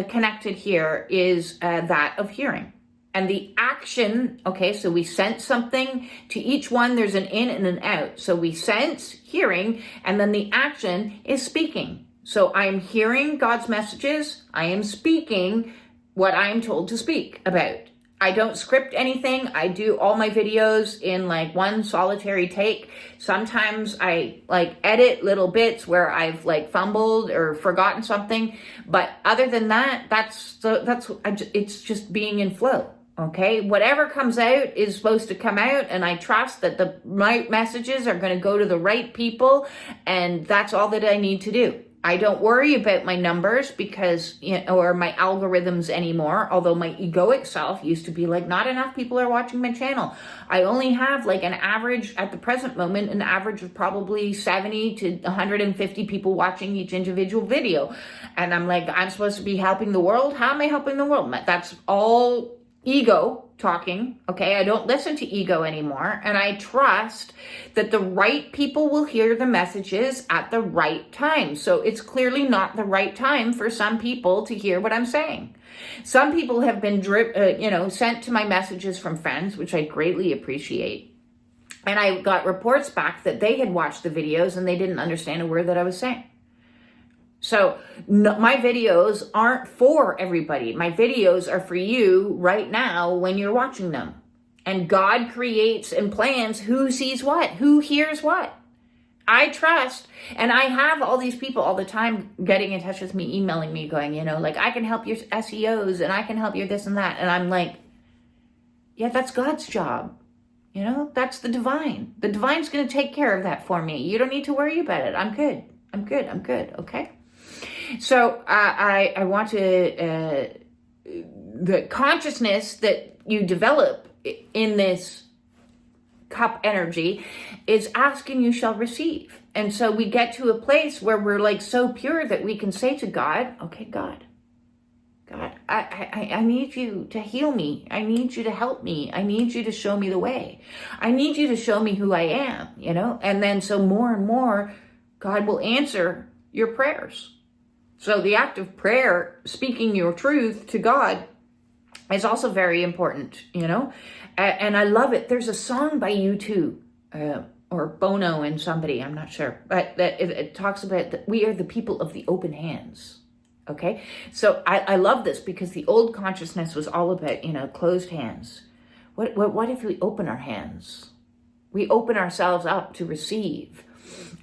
connected here is that of hearing. And the action, okay, so we sense something. To each one, there's an in and an out. So we sense, hearing, and then the action is speaking. So I'm hearing God's messages. I am speaking what I'm told to speak about. I don't script anything. I do all my videos in one solitary take. Sometimes I edit little bits where I've fumbled or forgotten something. But other than that, it's just being in flow. Okay, whatever comes out is supposed to come out, and I trust that the right messages are going to go to the right people, and that's all that I need to do. I don't worry about my numbers because, or my algorithms anymore, although my egoic self used to be like, not enough people are watching my channel. I only have an average at the present moment, an average of probably 70 to 150 people watching each individual video. And I'm like, I'm supposed to be helping the world. How am I helping the world? That's all ego talking, okay? I don't listen to ego anymore, and I trust that the right people will hear the messages at the right time. So it's clearly not the right time for some people to hear what I'm saying. Some people have been sent to my messages from friends, which I greatly appreciate. And I got reports back that they had watched the videos and they didn't understand a word that I was saying. So no, my videos aren't for everybody. My videos are for you right now when you're watching them. And God creates and plans who sees what, who hears what. I trust, and I have all these people all the time getting in touch with me, emailing me, going, like, I can help your SEOs and I can help your this and that. And I'm like, yeah, that's God's job. That's the divine. The divine's going to take care of that for me. You don't need to worry about it. I'm good. I'm good. Okay. So I want to, the consciousness that you develop in this cup energy is asking, you shall receive. And so we get to a place where we're like so pure that we can say to God, okay, God, I need you to heal me. I need you to help me. I need you to show me the way. I need you to show me who I am, and then so more and more, God will answer your prayers. So the act of prayer, speaking your truth to God, is also very important, and I love it. There's a song by U2, or Bono and somebody, I'm not sure, but that it talks about that we are the people of the open hands. Okay, so I love this because the old consciousness was all about, closed hands. What if we open our hands? We open ourselves up to receive.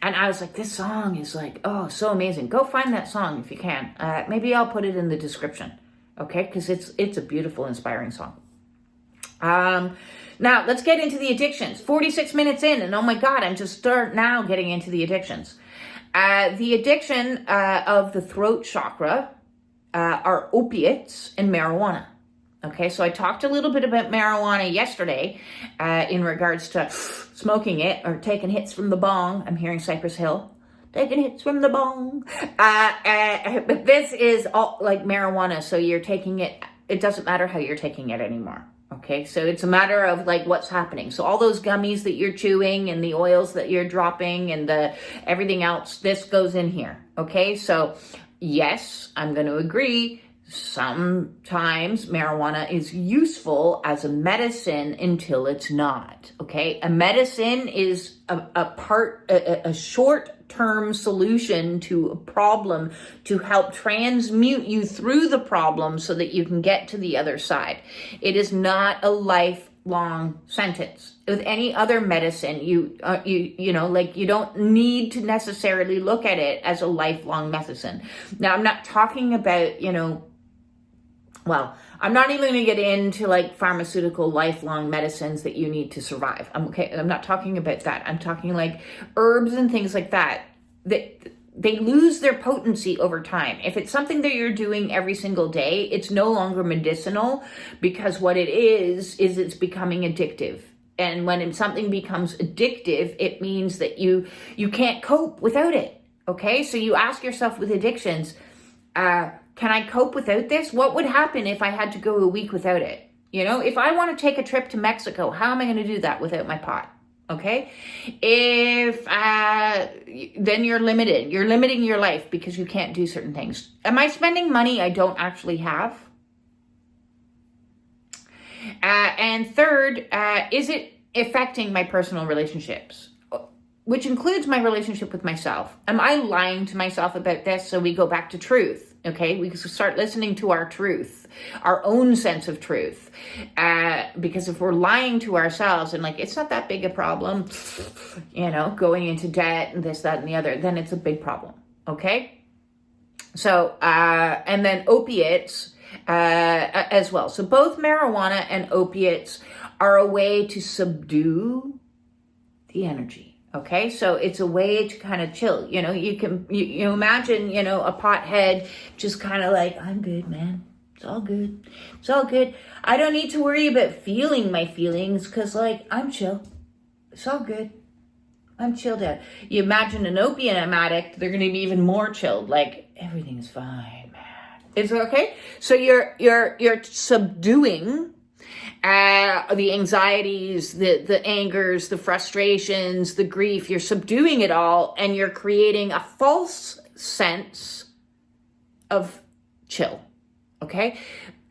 And I was like, this song is like, oh, so amazing. Go find that song if you can. Maybe I'll put it in the description, okay? Because it's a beautiful, inspiring song. Now, let's get into the addictions. 46 minutes in, and oh my God, I'm just now getting into the addictions. The addiction of the throat chakra are opiates and marijuana. Okay, so I talked a little bit about marijuana yesterday in regards to smoking it or taking hits from the bong. I'm hearing Cypress Hill. Taking hits from the bong. But this is all like marijuana, so you're taking it. It doesn't matter how you're taking it anymore. Okay, so it's a matter of like what's happening. So all those gummies that you're chewing and the oils that you're dropping and the everything else, this goes in here. Okay, so yes, I'm going to agree. Sometimes marijuana is useful as a medicine until it's not. Okay, a medicine is a short-term solution to a problem to help transmute you through the problem so that you can get to the other side. It is not a lifelong sentence. With any other medicine, you don't need to necessarily look at it as a lifelong medicine. Now, I'm not talking about, I'm not even going to get into like pharmaceutical lifelong medicines that you need to survive. I'm not talking about that. I'm talking like herbs and things like that. They lose their potency over time. If it's something that you're doing every single day, it's no longer medicinal because what it is it's becoming addictive. And when something becomes addictive, it means that you can't cope without it. Okay, so you ask yourself with addictions, can I cope without this? What would happen if I had to go a week without it? If I want to take a trip to Mexico, how am I going to do that without my pot? Okay. Then you're limited. You're limiting your life because you can't do certain things. Am I spending money I don't actually have? And third, is it affecting my personal relationships? Which includes my relationship with myself. Am I lying to myself about this? So we go back to truth. Okay, we start listening to our truth, our own sense of truth. Because if we're lying to ourselves and like, it's not that big a problem, going into debt and this, that, and the other, then it's a big problem. Okay. So, and then opiates as well. So both marijuana and opiates are a way to subdue the energy. Okay, so it's a way to kind of chill. You imagine, a pothead just kind of like, I'm good, man. It's all good. It's all good. I don't need to worry about feeling my feelings because, like, I'm chill. It's all good. I'm chilled out. You imagine an opium addict, they're going to be even more chilled. Like, everything's fine, man. It's okay. So you're subduing the anxieties, the angers, the frustrations, the grief. You're subduing it all, and you're creating a false sense of chill, okay?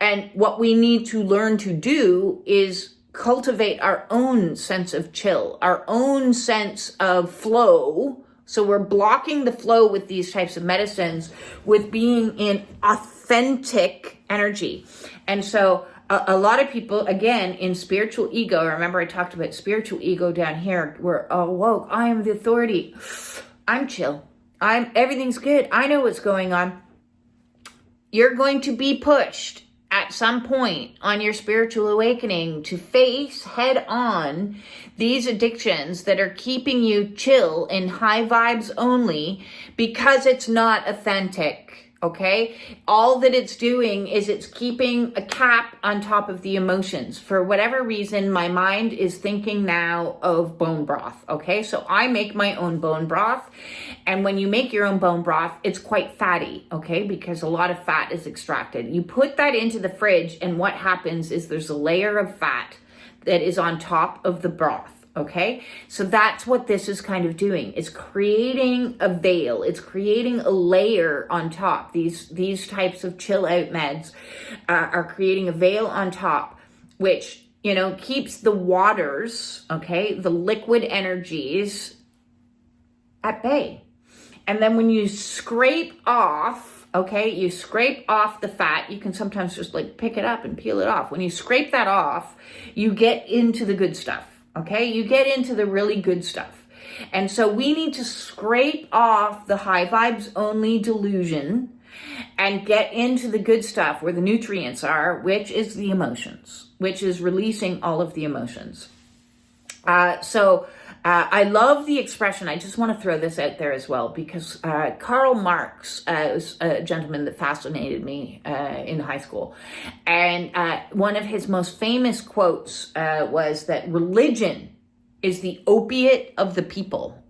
And what we need to learn to do is cultivate our own sense of chill, our own sense of flow. So we're blocking the flow with these types of medicines with being in authentic energy. And so a lot of people, again, in spiritual ego, remember I talked about spiritual ego down here, we're woke. I am the authority. I'm chill. Everything's good. I know what's going on. You're going to be pushed at some point on your spiritual awakening to face head on these addictions that are keeping you chill in high vibes only, because it's not authentic. Okay, all that it's doing is it's keeping a cap on top of the emotions. For whatever reason, my mind is thinking now of bone broth. Okay, so I make my own bone broth. And when you make your own bone broth, it's quite fatty. Okay, because a lot of fat is extracted. You put that into the fridge, and what happens is there's a layer of fat that is on top of the broth. Okay, so that's what this is kind of doing. It's creating a veil. It's creating a layer on top. These types of chill out meds are creating a veil on top, which, you know, keeps the waters, okay, the liquid energies at bay. And then when you scrape off, okay, you scrape off the fat, you can sometimes just like pick it up and peel it off. When you scrape that off, you get into the good stuff. Okay, you get into the really good stuff. And so we need to scrape off the high vibes only delusion and get into the good stuff where the nutrients are, which is the emotions, which is releasing all of the emotions. I love the expression. I just want to throw this out there as well, because Karl Marx was a gentleman that fascinated me in high school. And one of his most famous quotes was that religion is the opiate of the people.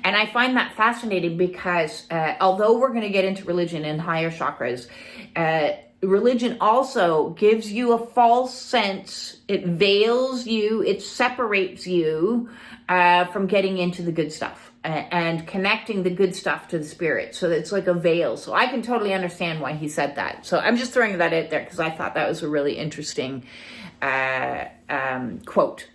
And I find that fascinating because although we're going to get into religion in higher chakras, religion also gives you a false sense. It veils you, it separates you from getting into the good stuff and connecting the good stuff to the spirit. So it's like a veil. So I can totally understand why he said that. So I'm just throwing that out there because I thought that was a really interesting quote.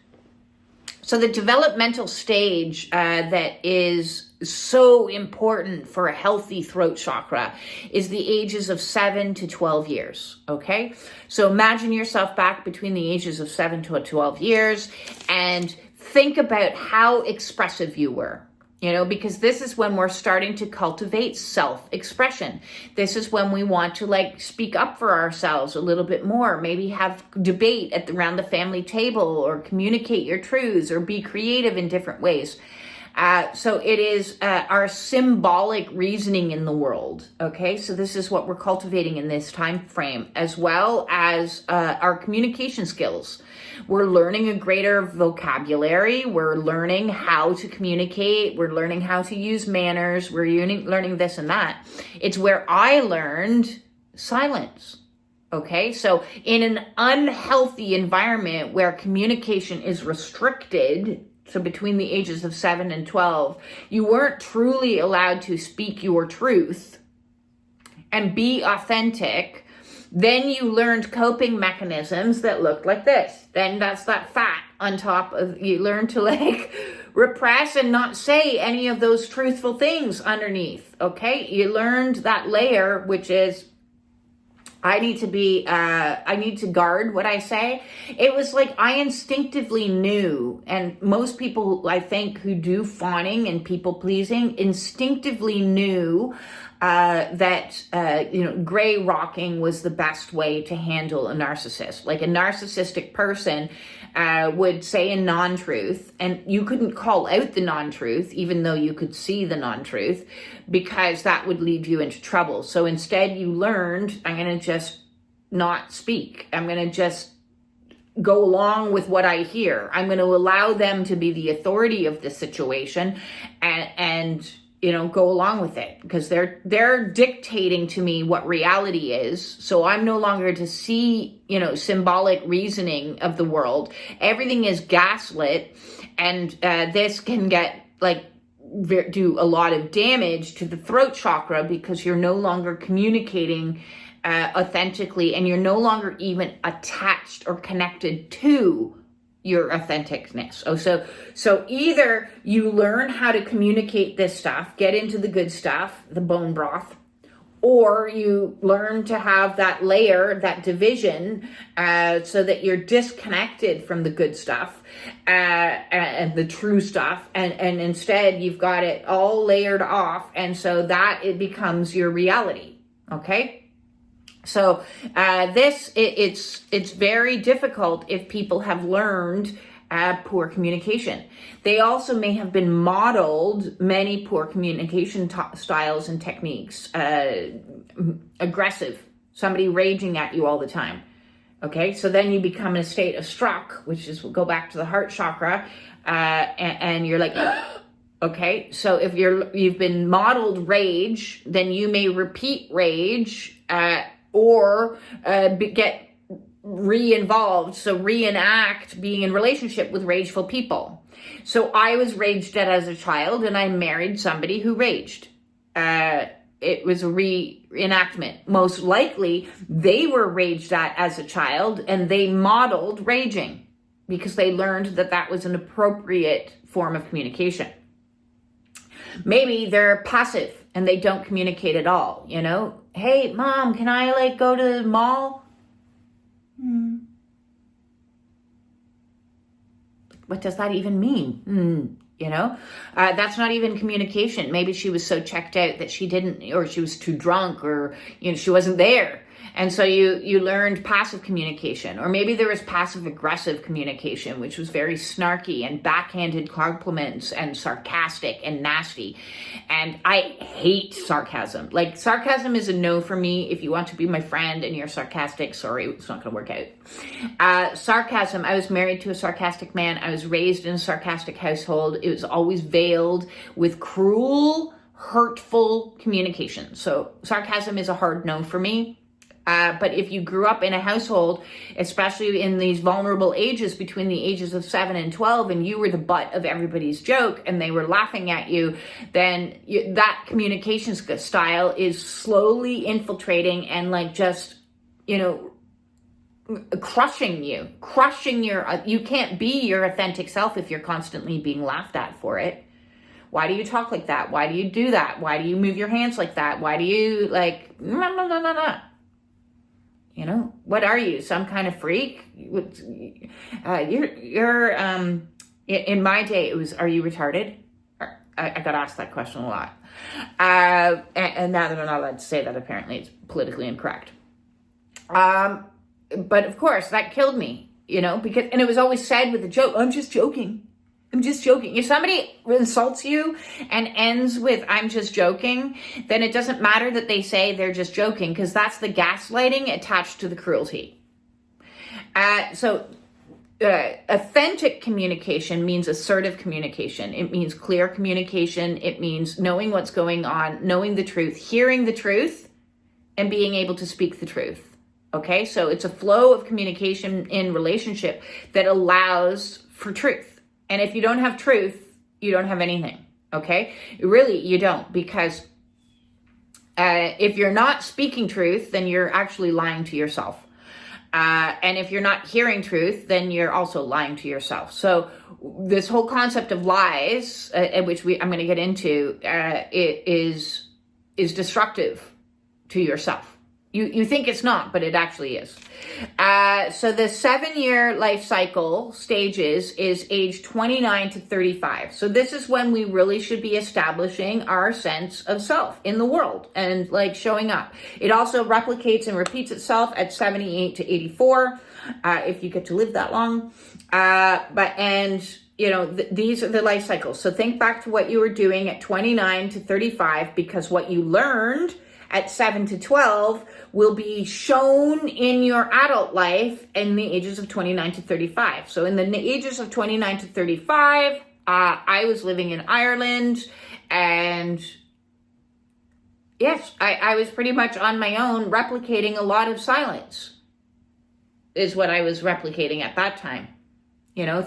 So the developmental stage that is so important for a healthy throat chakra is the ages of 7 to 12 years, okay? So imagine yourself back between the ages of 7 to 12 years and think about how expressive you were. You know, because this is when we're starting to cultivate self-expression. This is when we want to like speak up for ourselves a little bit more, maybe have debate around the family table or communicate your truths or be creative in different ways. So it is our symbolic reasoning in the world. Okay, so this is what we're cultivating in this time frame, as well as our communication skills. We're learning a greater vocabulary. We're learning how to communicate. We're learning how to use manners. We're learning this and that. It's where I learned silence. Okay, so in an unhealthy environment where communication is restricted, so between the ages of 7 and 12, you weren't truly allowed to speak your truth and be authentic. Then you learned coping mechanisms that looked like this. Then that's that fat on top of, you learn to like repress and not say any of those truthful things underneath. Okay, you learned that layer, which is I need to guard what I say. It was like I instinctively knew, and most people I think who do fawning and people pleasing instinctively knew that gray rocking was the best way to handle a narcissist. Like a narcissistic person would say a non-truth, and you couldn't call out the non-truth, even though you could see the non-truth, because that would lead you into trouble. So instead you learned, I'm going to just not speak. I'm going to just go along with what I hear. I'm going to allow them to be the authority of the situation and go along with it, because they're dictating to me what reality is. So I'm no longer to see, symbolic reasoning of the world. Everything is gaslit, and this can get do a lot of damage to the throat chakra, because you're no longer communicating authentically, and you're no longer even attached or connected to your authenticness. So either you learn how to communicate this stuff, get into the good stuff, the bone broth, or you learn to have that layer, that division, so that you're disconnected from the good stuff and the true stuff, and instead you've got it all layered off, and so that it becomes your reality. Okay. So it's very difficult if people have learned poor communication. They also may have been modeled many poor communication styles and techniques. Aggressive, somebody raging at you all the time. Okay, so then you become in a state of struck, which is, we'll go back to the heart chakra, and you're like, okay. So if you've been modeled rage, then you may repeat rage, or get re-involved, so reenact being in relationship with rageful people. So I was raged at as a child, and I married somebody who raged. It was a reenactment. Most likely, they were raged at as a child, and they modeled raging because they learned that that was an appropriate form of communication. Maybe they're passive and they don't communicate at all, Hey, Mom, can I go to the mall? What does that even mean? That's not even communication. Maybe she was so checked out that she didn't, or she was too drunk, or, she wasn't there. And so you learned passive communication, or maybe there was passive aggressive communication, which was very snarky and backhanded compliments and sarcastic and nasty. And I hate sarcasm. Sarcasm is a no for me. If you want to be my friend and you're sarcastic, sorry, it's not going to work out. Sarcasm, I was married to a sarcastic man. I was raised in a sarcastic household. It was always veiled with cruel, hurtful communication. So sarcasm is a hard no for me. But if you grew up in a household, especially in these vulnerable ages between the ages of 7 and 12, and you were the butt of everybody's joke and they were laughing at you, then that communication style is slowly infiltrating and crushing you can't be your authentic self if you're constantly being laughed at for it. Why do you talk like that? Why do you do that? Why do you move your hands like that? Why do you no. What are you? Some kind of freak? You're in my day, it was, are you retarded? I got asked that question a lot. And now that I'm not allowed to say that, apparently it's politically incorrect. But of course, that killed me, because, and it was always said with a joke, I'm just joking. If somebody insults you and ends with, I'm just joking, then it doesn't matter that they say they're just joking, because that's the gaslighting attached to the cruelty. Authentic communication means assertive communication. It means clear communication. It means knowing what's going on, knowing the truth, hearing the truth, and being able to speak the truth. Okay, so it's a flow of communication in relationship that allows for truth. And if you don't have truth, you don't have anything, okay? Really, you don't, because if you're not speaking truth, then you're actually lying to yourself. And if you're not hearing truth, then you're also lying to yourself. So this whole concept of lies, which I'm going to get into, it is destructive to yourself. You think it's not, but it actually is. So the 7-year life cycle stages is age 29 to 35. So this is when we really should be establishing our sense of self in the world and showing up. It also replicates and repeats itself at 78 to 84, if you get to live that long. These are the life cycles. So think back to what you were doing at 29 to 35, because what you learned at 7 to 12 will be shown in your adult life in the ages of 29 to 35. So in the ages of 29 to 35, I was living in Ireland, and yes, I was pretty much on my own, replicating a lot of silence is what I was replicating at that time.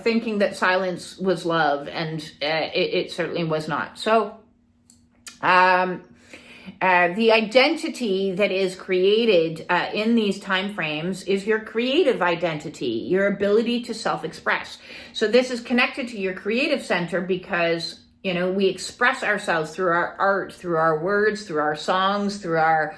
Thinking that silence was love, and it certainly was not. So the identity that is created in these time frames is your creative identity, your ability to self-express. So this is connected to your creative center because we express ourselves through our art, through our words, through our songs, through our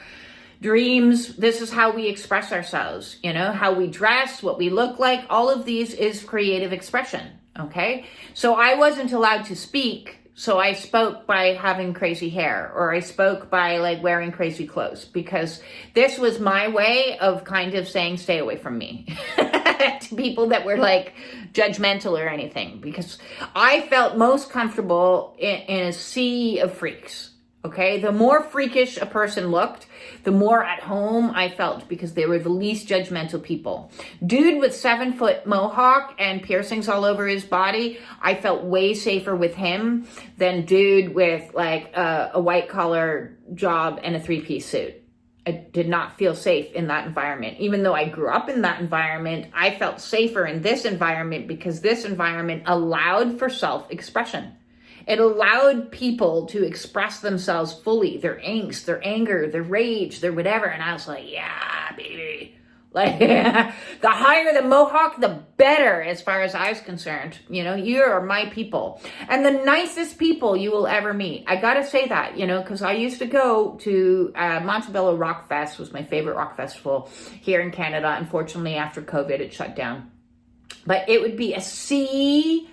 dreams. This is how we express ourselves, how we dress, what we look like. All of these is creative expression, okay? So I wasn't allowed to speak, so I spoke by having crazy hair, or I spoke by wearing crazy clothes, because this was my way of kind of saying, stay away from me to people that were judgmental or anything, because I felt most comfortable in a sea of freaks. Okay, the more freakish a person looked, the more at home I felt, because they were the least judgmental people. Dude with 7-foot mohawk and piercings all over his body, I felt way safer with him than dude with a white collar job and a 3-piece suit. I did not feel safe in that environment. Even though I grew up in that environment, I felt safer in this environment because this environment allowed for self-expression. It allowed people to express themselves fully, their angst, their anger, their rage, their whatever. And I was like, yeah, baby. The higher the mohawk, the better, as far as I was concerned. You are my people. And the nicest people you will ever meet. I gotta say that, because I used to go to Montebello Rock Fest, was my favorite rock festival here in Canada. Unfortunately, after COVID, it shut down. But it would be a sea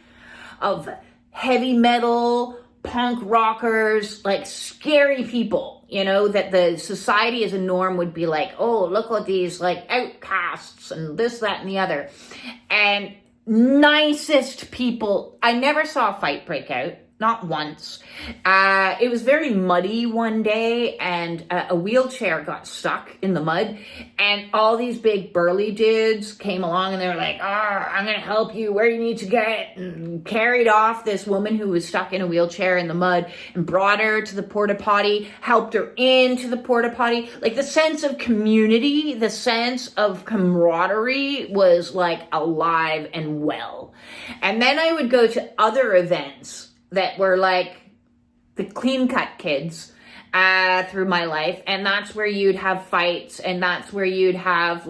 of heavy metal, punk rockers, scary people, that the society as a norm would be oh, look at these outcasts and this, that, and the other. And nicest people. I never saw a fight break out. Not once. It was very muddy one day, and a wheelchair got stuck in the mud, and all these big burly dudes came along, and they were like, I'm going to help you where you need to get, and carried off this woman who was stuck in a wheelchair in the mud and brought her to the porta potty, helped her into the porta potty. The sense of community, the sense of camaraderie was alive and well. And then I would go to other events that were the clean cut kids through my life. And that's where you'd have fights, and that's where you'd have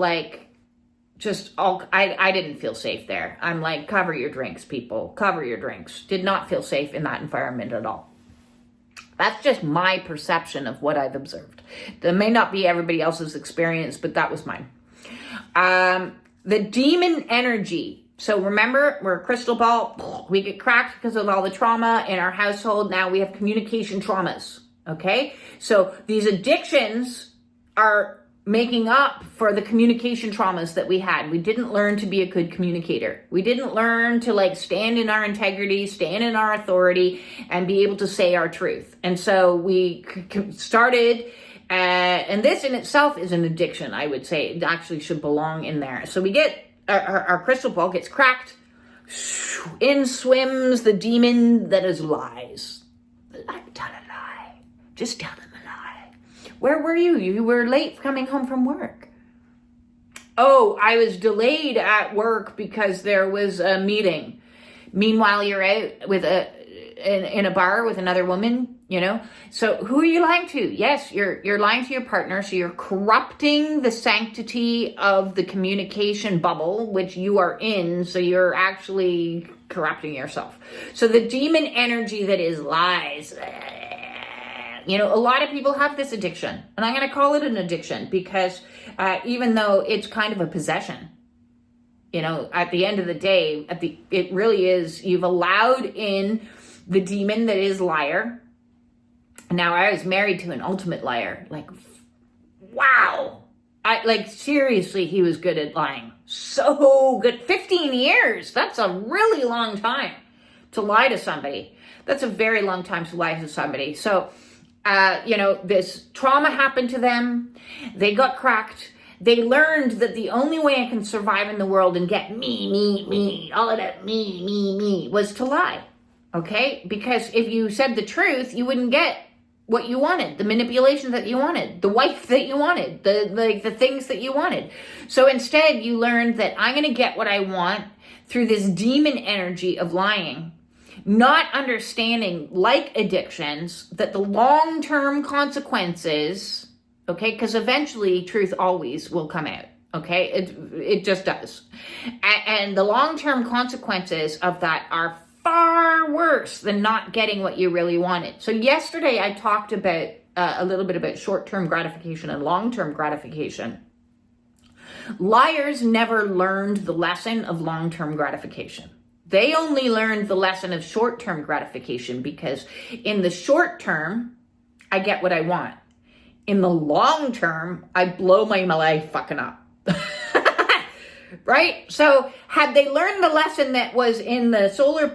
just all, I didn't feel safe there. I'm cover your drinks, people, cover your drinks. Did not feel safe in that environment at all. That's just my perception of what I've observed. That may not be everybody else's experience, but that was mine. The demon energy. So remember, we're a crystal ball. We get cracked because of all the trauma in our household. Now we have communication traumas, okay? So these addictions are making up for the communication traumas that we had. We didn't learn to be a good communicator. We didn't learn to stand in our integrity, stand in our authority, and be able to say our truth. And so we started, and this in itself is an addiction, I would say. It actually should belong in there. So we get our crystal ball gets cracked. In swims the demon that is lies. Tell a lie. Just tell them a lie. Where were you? You were late coming home from work. Oh, I was delayed at work because there was a meeting. Meanwhile, you're out with in a bar with another woman, So who are you lying to? Yes, you're lying to your partner. So you're corrupting the sanctity of the communication bubble, which you are in. So you're actually corrupting yourself. So the demon energy that is lies. A lot of people have this addiction, and I'm going to call it an addiction because even though it's kind of a possession, at the end of the day, it really is, you've allowed in the demon that is liar. Now, I was married to an ultimate liar. Wow. Seriously, he was good at lying. So good. 15 years. That's a really long time to lie to somebody. That's a very long time to lie to somebody. So, this trauma happened to them. They got cracked. They learned that the only way I can survive in the world and get me, all of that me, was to lie. Okay? Because if you said the truth, you wouldn't get what you wanted, the manipulation that you wanted, the wife that you wanted, the things that you wanted. So instead, you learned that I'm going to get what I want through this demon energy of lying, not understanding, like addictions, that the long-term consequences, okay, because eventually truth always will come out. Okay, it just does. And the long-term consequences of that are far worse than not getting what you really wanted. So yesterday I talked about a little bit about short-term gratification and long-term gratification. Liars never learned the lesson of long-term gratification. They only learned the lesson of short-term gratification because in the short term, I get what I want. In the long term, I blow my life fucking up. Right? So had they learned the lesson that was in the solar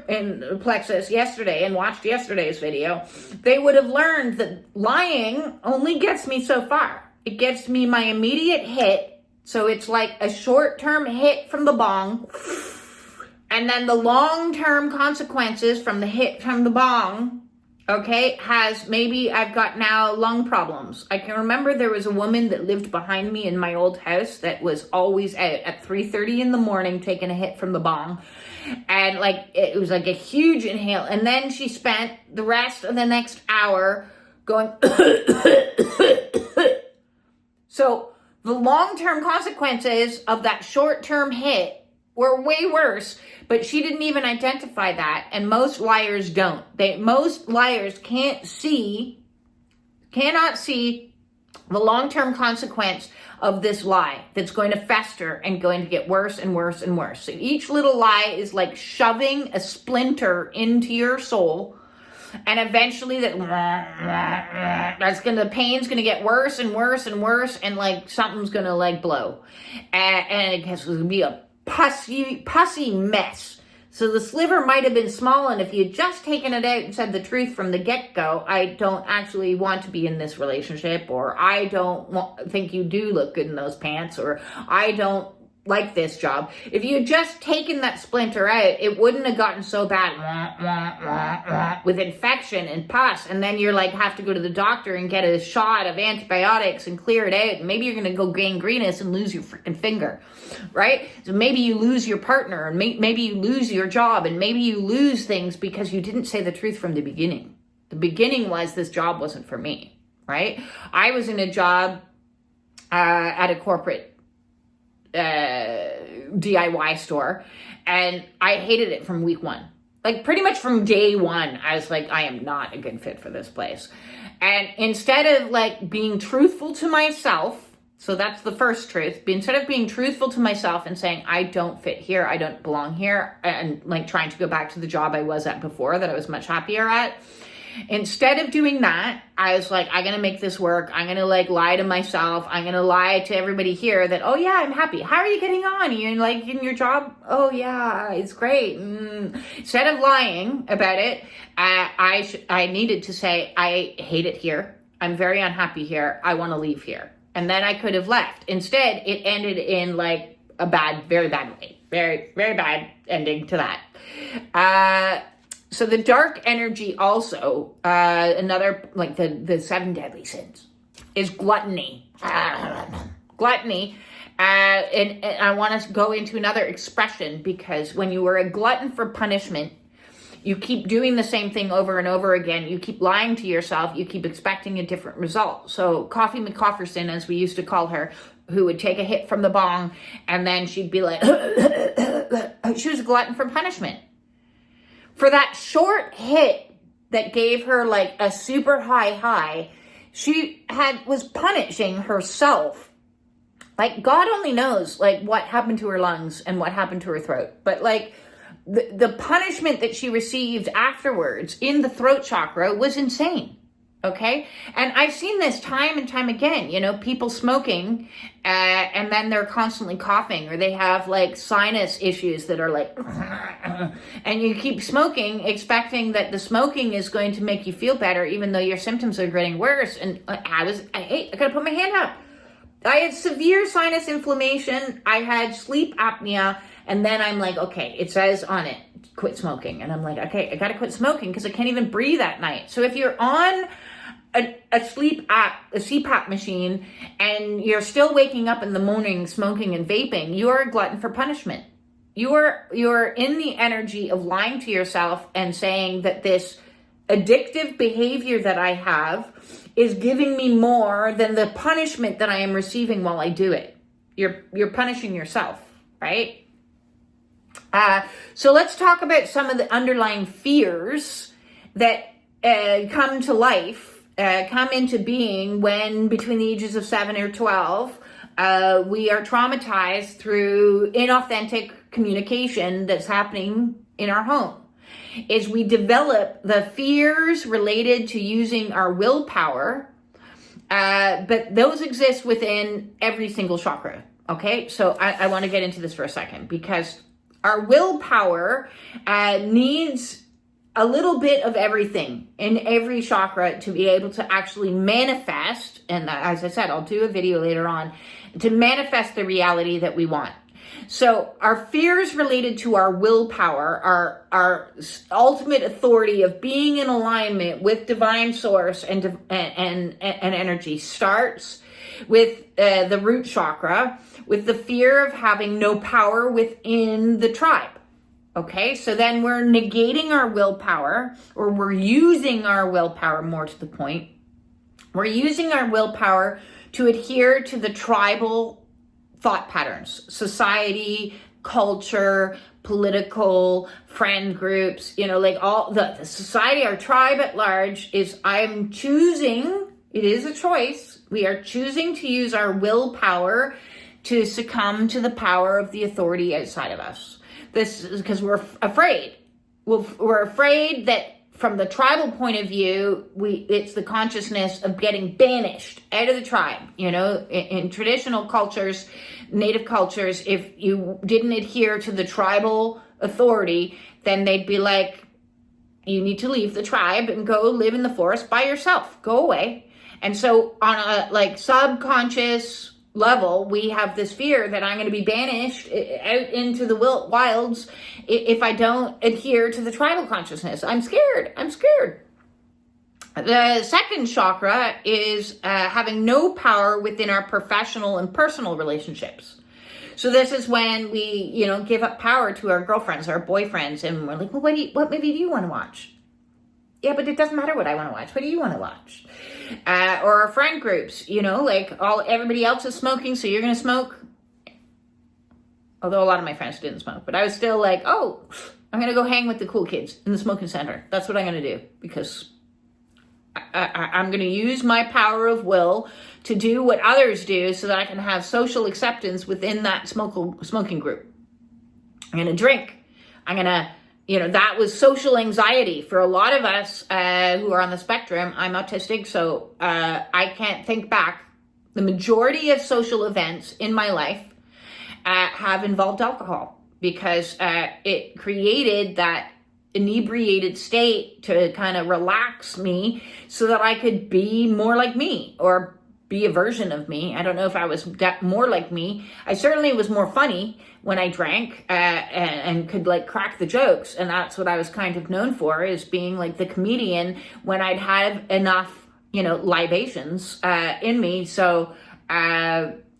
plexus yesterday and watched yesterday's video, they would have learned that lying only gets me so far. It gets me my immediate hit. So it's like a short-term hit from the bong. And then the long-term consequences from the hit from the bong, okay, has maybe I've got now lung problems. I can remember there was a woman that lived behind me in my old house that was always out at 3:30 in the morning taking a hit from the bong. And like, it was like a huge inhale. And then she spent the rest of the next hour going, so the long-term consequences of that short-term hit were way worse, but she didn't even identify that, and most liars don't. Most liars cannot see the long-term consequence of this lie that's going to fester and going to get worse and worse and worse. So each little lie is like shoving a splinter into your soul, and eventually the pain's gonna get worse and worse and worse, and like something's gonna like blow, and it gets to be a pussy mess. So the sliver might have been small, and if you had just taken it out and said the truth from the get-go, I don't actually want to be in this relationship, or I don't think you do look good in those pants, or I don't like this job. If you had just taken that splinter out, it wouldn't have gotten so bad with infection and pus, and then you're like have to go to the doctor and get a shot of antibiotics and clear it out, and maybe you're going to go gangrenous and lose your freaking finger, right? So maybe you lose your partner, and maybe you lose your job, and maybe you lose things because you didn't say the truth from the beginning. The beginning was this job wasn't for me, right? I was in a job at a corporate DIY store, and I hated it from week one. Like pretty much from day one, I was like, I am not a good fit for this place. And instead of like being truthful to myself, so that's the first truth, instead of being truthful to myself and saying, I don't fit here, I don't belong here, and like trying to go back to the job I was at before that I was much happier at, instead of doing that, I was like, I'm going to make this work. I'm going to like lie to myself. I'm going to lie to everybody here that, oh yeah, I'm happy. How are you getting on? You're like in your job? Oh yeah, it's great. Instead of lying about it, I needed to say, I hate it here. I'm very unhappy here. I want to leave here. And then I could have left. Instead, it ended in like a very bad way. Very, very bad ending to that. So the dark energy also, another, like the 7 deadly sins, is gluttony. Gluttony. And I want to go into another expression, because when you are a glutton for punishment, you keep doing the same thing over and over again. You keep lying to yourself. You keep expecting a different result. So Coffee McCofferson, as we used to call her, who would take a hit from the bong, and then she'd be like, she was a glutton for punishment. For that short hit that gave her like a super high, she was punishing herself. Like God only knows like what happened to her lungs and what happened to her throat. But like the punishment that she received afterwards in the throat chakra was insane. Okay. And I've seen this time and time again, people smoking, and then they're constantly coughing, or they have like sinus issues that are like, and you keep smoking, expecting that the smoking is going to make you feel better, even though your symptoms are getting worse. And I gotta put my hand up. I had severe sinus inflammation. I had sleep apnea. And then I'm like, okay, it says on it, quit smoking. And I'm like, okay, I got to quit smoking because I can't even breathe at night. So if you're on a sleep app, a CPAP machine, and you're still waking up in the morning smoking and vaping, you're a glutton for punishment. You're in the energy of lying to yourself and saying that this addictive behavior that I have is giving me more than the punishment that I am receiving while I do it. You're punishing yourself, right? So let's talk about some of the underlying fears that come to life, come into being when between the ages of 7 or 12, we are traumatized through inauthentic communication that's happening in our home. Is we develop the fears related to using our willpower, but those exist within every single chakra. Okay, so I want to get into this for a second because our willpower needs a little bit of everything in every chakra to be able to actually manifest. And as I said, I'll do a video later on to manifest the reality that we want. So our fears related to our willpower, our ultimate authority of being in alignment with divine source and energy starts with the root chakra, with the fear of having no power within the tribe. Okay, so then we're negating our willpower, or we're using our willpower, more to the point. We're using our willpower to adhere to the tribal thought patterns, society, culture, political, friend groups, like all the society, our tribe at large is, I'm choosing, it is a choice. We are choosing to use our willpower to succumb to the power of the authority outside of us. This is because we're afraid. We're afraid that from the tribal point of view, it's the consciousness of getting banished out of the tribe. In traditional cultures, native cultures, if you didn't adhere to the tribal authority, then they'd be like, you need to leave the tribe and go live in the forest by yourself. Go away. And so on a subconscious level, we have this fear that I'm going to be banished out into the wilds if I don't adhere to the tribal consciousness. I'm scared. The second chakra is having no power within our professional and personal relationships. So this is when we, give up power to our girlfriends, our boyfriends, and we're like, well, what movie do you want to watch? Yeah, but it doesn't matter what I want to watch. What do you want to watch? Or our friend groups, everybody else is smoking, so you're going to smoke. Although a lot of my friends didn't smoke, but I was still like, oh, I'm going to go hang with the cool kids in the smoking center. That's what I'm going to do because I'm going to use my power of will to do what others do so that I can have social acceptance within that smoking group. I'm going to drink. I'm going to, that was social anxiety for a lot of us who are on the spectrum. I'm autistic, so I can't think back. The majority of social events in my life have involved alcohol because it created that inebriated state to kind of relax me so that I could be more like me or be a version of me. I don't know if I was more like me. I certainly was more funny when I drank and could crack the jokes. And that's what I was kind of known for, is being like the comedian when I'd had enough, libations in me. So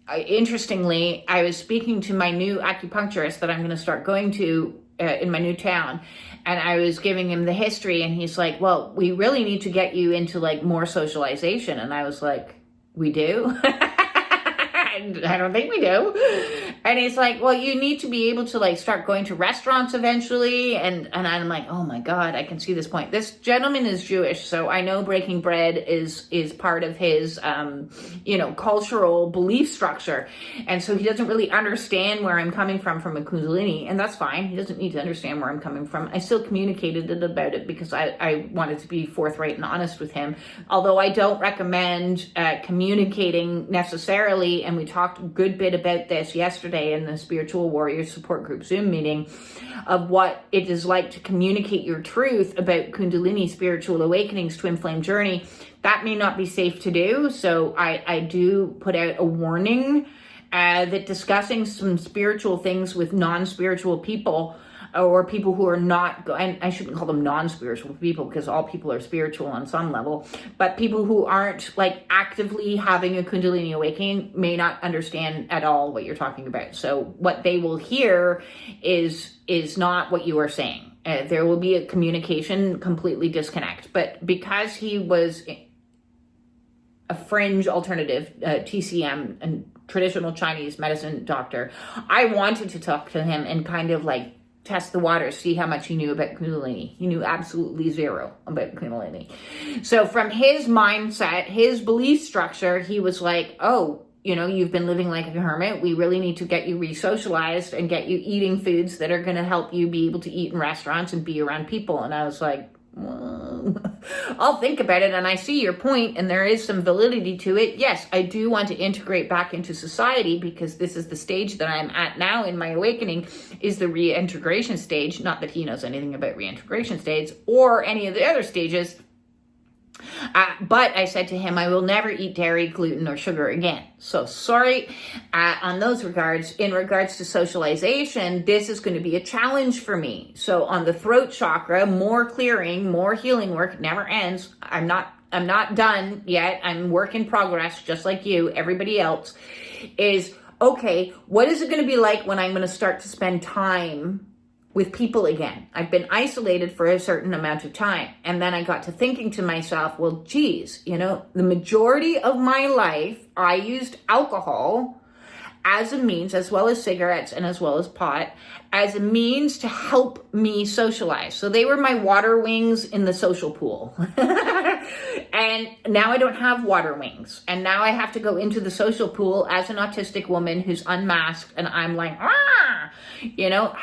interestingly, I was speaking to my new acupuncturist that I'm going to start going to in my new town. And I was giving him the history and he's like, well, we really need to get you into more socialization. And I was like, we do? I don't think we do. And he's like, well, you need to be able to start going to restaurants eventually. And I'm like, oh my God, I can see this point. This gentleman is Jewish, so I know breaking bread is part of his, cultural belief structure. And so he doesn't really understand where I'm coming from a Kundalini, and that's fine. He doesn't need to understand where I'm coming from. I still communicated about it because I wanted to be forthright and honest with him. Although I don't recommend communicating necessarily, and we talked a good bit about this yesterday in the Spiritual Warrior Support Group Zoom meeting, of what it is like to communicate your truth about Kundalini spiritual awakenings, twin flame journey. That may not be safe to do. So I do put out a warning that discussing some spiritual things with non-spiritual people or people who are not, and I shouldn't call them non-spiritual people because all people are spiritual on some level, but people who aren't like actively having a Kundalini awakening may not understand at all what you're talking about. So what they will hear is not what you are saying. There will be a communication completely disconnect. But because he was a fringe alternative, TCM, and traditional Chinese medicine doctor, I wanted to talk to him and kind of like test the waters, see how much he knew about Kundalini. He knew absolutely zero about Kundalini. So from his mindset, his belief structure, he was like, oh, you know, you've been living like a hermit. We really need to get you re-socialized and get you eating foods that are going to help you be able to eat in restaurants and be around people. And I was like, well, I'll think about it. And I see your point, and there is some validity to it. Yes, I do want to integrate back into society because this is the stage that I'm at now in my awakening, is the reintegration stage. Not that he knows anything about reintegration stage or any of the other stages. But I said to him, I will never eat dairy, gluten, or sugar again. So sorry on those regards. In regards to socialization, this is going to be a challenge for me. So on the throat chakra, more clearing, more healing work never ends. I'm not done yet. I'm work in progress, just like you, everybody else. Is, okay, what is it going to be like when I'm going to start to spend time with people again? I've been isolated for a certain amount of time. And then I got to thinking to myself, well, geez, you know, the majority of my life, I used alcohol as a means, as well as cigarettes and as well as pot, as a means to help me socialize. So they were my water wings in the social pool. And now I don't have water wings. And now I have to go into the social pool as an autistic woman who's unmasked. And I'm like, you know,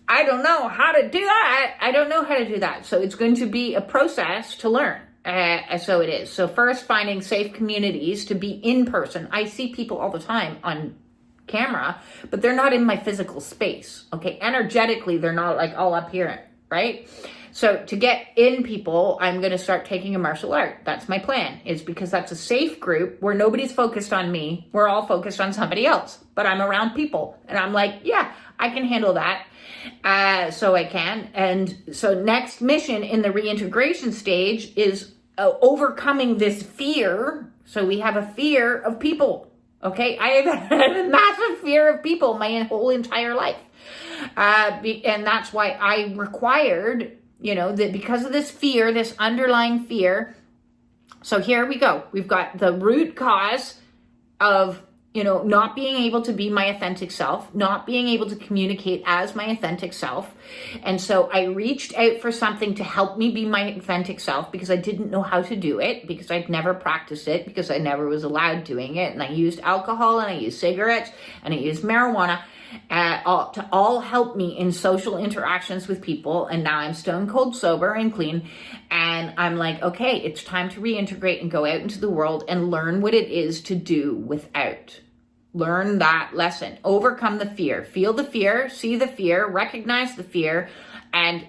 I don't know how to do that. I don't know how to do that. So it's going to be a process to learn. So it is. So first, finding safe communities to be in person. I see people all the time on camera, but they're not in my physical space. Okay. Energetically, they're not like all up here, right? So to get in people, I'm going to start taking a martial art. That's my plan, is because that's a safe group where nobody's focused on me. We're all focused on somebody else, but I'm around people and I'm like, yeah, I can handle that. So I can. And so next mission in the reintegration stage is overcoming this fear. So we have a fear of people. Okay. I have a massive fear of people my whole entire life. And that's why I required, you know, that because of this fear, this underlying fear. So here we go. We've got the root cause of, you know, not being able to be my authentic self, not being able to communicate as my authentic self. And so I reached out for something to help me be my authentic self because I didn't know how to do it, because I'd never practiced it, because I never was allowed doing it. And I used alcohol and I used cigarettes and I used marijuana to all help me in social interactions with people. And now I'm stone cold sober and clean. And I'm like, okay, it's time to reintegrate and go out into the world and learn what it is to do without. Learn that lesson. Overcome the fear. Feel the fear, see the fear, recognize the fear, and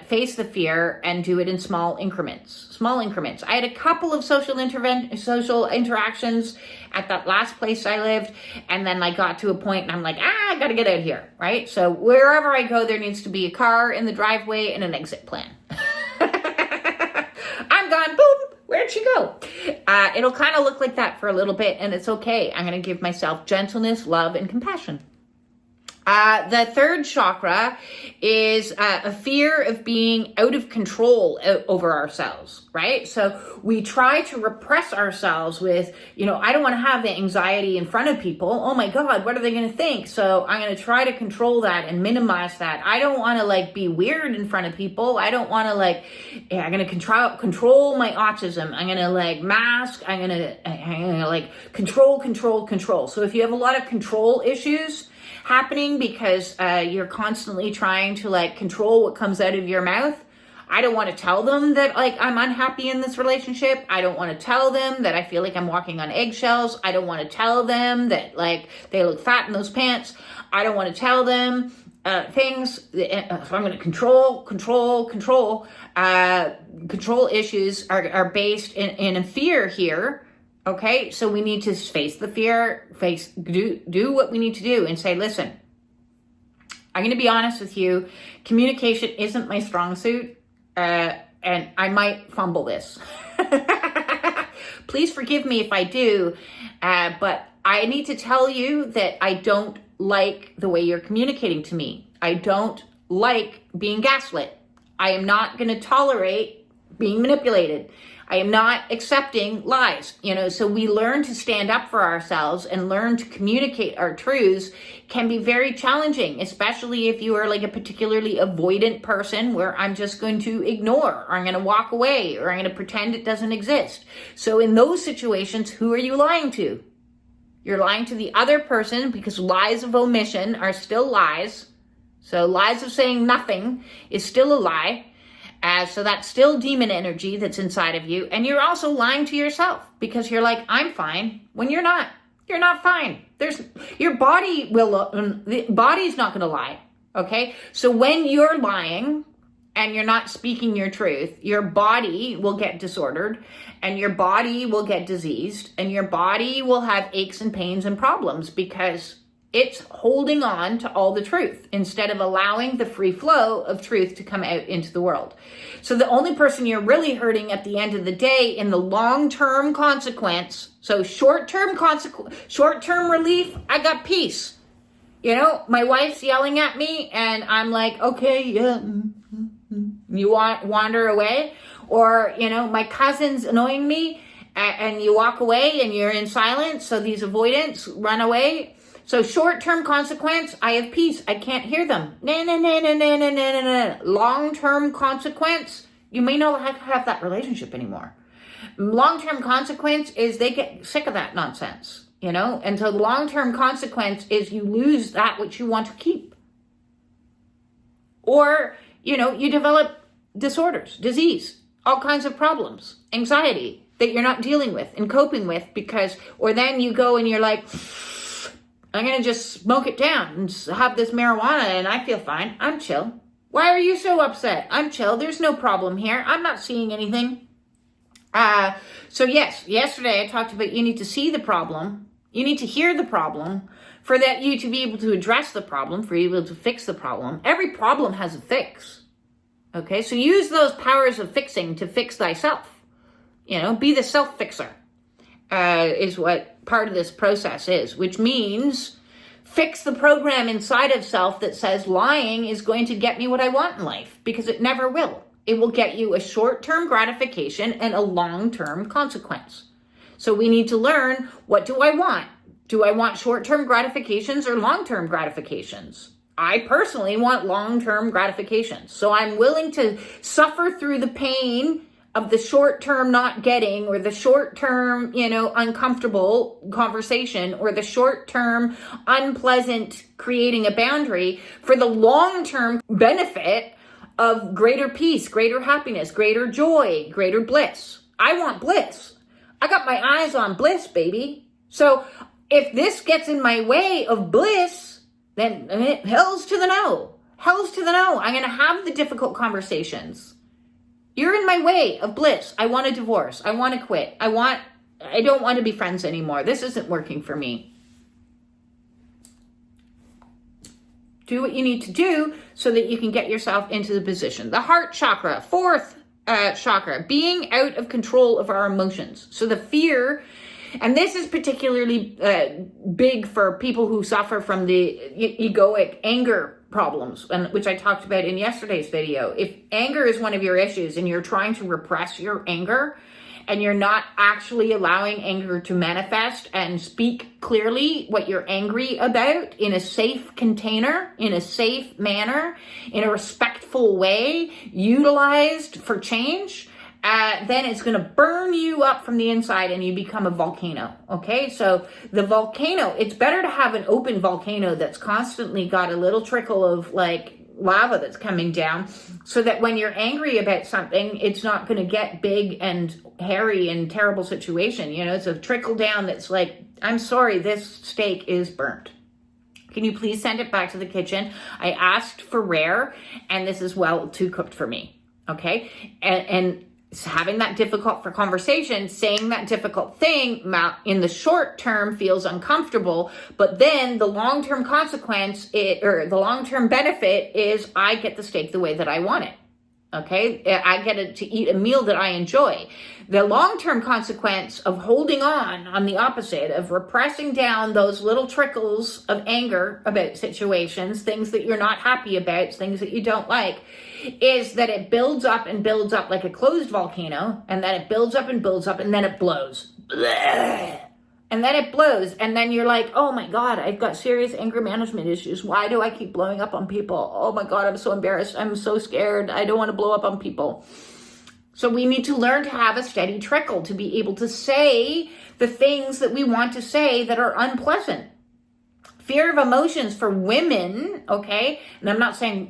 face the fear, and do it in small increments. Small increments. I had a couple of social interactions at that last place I lived, and then I got to a point and I'm like, I gotta get out of here, right? So wherever I go, there needs to be a car in the driveway and an exit plan. I'm gone, boom, where'd she go? It'll kind of look like that for a little bit, and it's okay. I'm going to give myself gentleness, love, and compassion. The third chakra is a fear of being out of control over ourselves, right? So we try to repress ourselves with, you know, I don't want to have the anxiety in front of people. Oh my God, what are they going to think? So I'm going to try to control that and minimize that. I don't want to like be weird in front of people. I don't want to like, I'm going to control my autism. I'm going to like mask. I'm going to like control. So if you have a lot of control issues happening because you're constantly trying to like control what comes out of your mouth, I don't want to tell them that like I'm unhappy in this relationship. I don't want to tell them that I feel like I'm walking on eggshells. I don't want to tell them that like they look fat in those pants. I don't want to tell them things. So I'm going to control. Control issues are based in a fear here. Okay, so we need to face the fear, do what we need to do and say, listen, I'm going to be honest with you. Communication isn't my strong suit, and I might fumble this. Please forgive me if I do, but I need to tell you that I don't like the way you're communicating to me. I don't like being gaslit. I am not going to tolerate being manipulated. I am not accepting lies, so we learn to stand up for ourselves and learn to communicate our truths can be very challenging, especially if you are like a particularly avoidant person where I'm just going to ignore, or I'm going to walk away, or I'm going to pretend it doesn't exist. So in those situations, who are you lying to? You're lying to the other person, because lies of omission are still lies. So lies of saying nothing is still a lie. So that's still demon energy that's inside of you. And you're also lying to yourself, because you're like, I'm fine, when you're not. You're not fine. Your body the body's not going to lie. Okay. So when you're lying and you're not speaking your truth, your body will get disordered, and your body will get diseased, and your body will have aches and pains and problems, because it's holding on to all the truth instead of allowing the free flow of truth to come out into the world. So the only person you're really hurting at the end of the day in the long-term consequence, so short-term relief, I got peace. My wife's yelling at me and I'm like, okay, yeah, you wander away. Or, my cousin's annoying me and you walk away and you're in silence. So these avoidants run away. So short-term consequence, I have peace. I can't hear them. No. Long-term consequence, you may not have that relationship anymore. Long-term consequence is they get sick of that nonsense, And so the long-term consequence is you lose that which you want to keep. Or, you develop disorders, disease, all kinds of problems, anxiety that you're not dealing with and coping with or then you go and you're like, I'm going to just smoke it down and have this marijuana and I feel fine. I'm chill. Why are you so upset? I'm chill. There's no problem here. I'm not seeing anything. So yes, yesterday I talked about you need to see the problem. You need to hear the problem for that you to be able to address the problem, for you to be able to fix the problem. Every problem has a fix. Okay, so use those powers of fixing to fix thyself. Be the self-fixer. Is what part of this process is, which means fix the program inside of self that says lying is going to get me what I want in life, because it never will. It will get you a short-term gratification and a long-term consequence. So we need to learn, what do I want? Do I want short-term gratifications or long-term gratifications? I personally want long-term gratifications. So I'm willing to suffer through the pain of the short-term not getting, or the short-term, uncomfortable conversation, or the short-term unpleasant creating a boundary, for the long-term benefit of greater peace, greater happiness, greater joy, greater bliss. I want bliss. I got my eyes on bliss, baby. So if this gets in my way of bliss, then hell's to the no. Hell's to the no. I'm going to have the difficult conversations. You're in my way of bliss. I want a divorce. I want to quit. I don't want to be friends anymore. This isn't working for me. Do what you need to do so that you can get yourself into the position. The heart chakra, fourth chakra, being out of control of our emotions. So the fear, and this is particularly big for people who suffer from the egoic anger problems, which I talked about in yesterday's video. If anger is one of your issues and you're trying to repress your anger and you're not actually allowing anger to manifest and speak clearly what you're angry about in a safe container, in a safe manner, in a respectful way, utilized for change, then it's going to burn you up from the inside and you become a volcano. Okay, so the volcano, it's better to have an open volcano that's constantly got a little trickle of like lava that's coming down, so that when you're angry about something, it's not going to get big and hairy and terrible situation. It's a trickle down that's like, I'm sorry, this steak is burnt. Can you please send it back to the kitchen? I asked for rare and this is well too cooked for me. Okay, and having that difficult for conversation, saying that difficult thing in the short term feels uncomfortable, but then the long-term consequence, or the long-term benefit is I get the steak the way that I want it. Okay, I get to eat a meal that I enjoy. The long-term consequence of holding on the opposite, of repressing down those little trickles of anger about situations, things that you're not happy about, things that you don't like, is that it builds up and builds up like a closed volcano, and then it builds up and builds up, and then it blows. Blech. And then it blows, and then you're like, oh my God, I've got serious anger management issues. Why do I keep blowing up on people? Oh my God, I'm so embarrassed. I'm so scared. I don't want to blow up on people. So we need to learn to have a steady trickle to be able to say the things that we want to say that are unpleasant. Fear of emotions for women, okay? And I'm not saying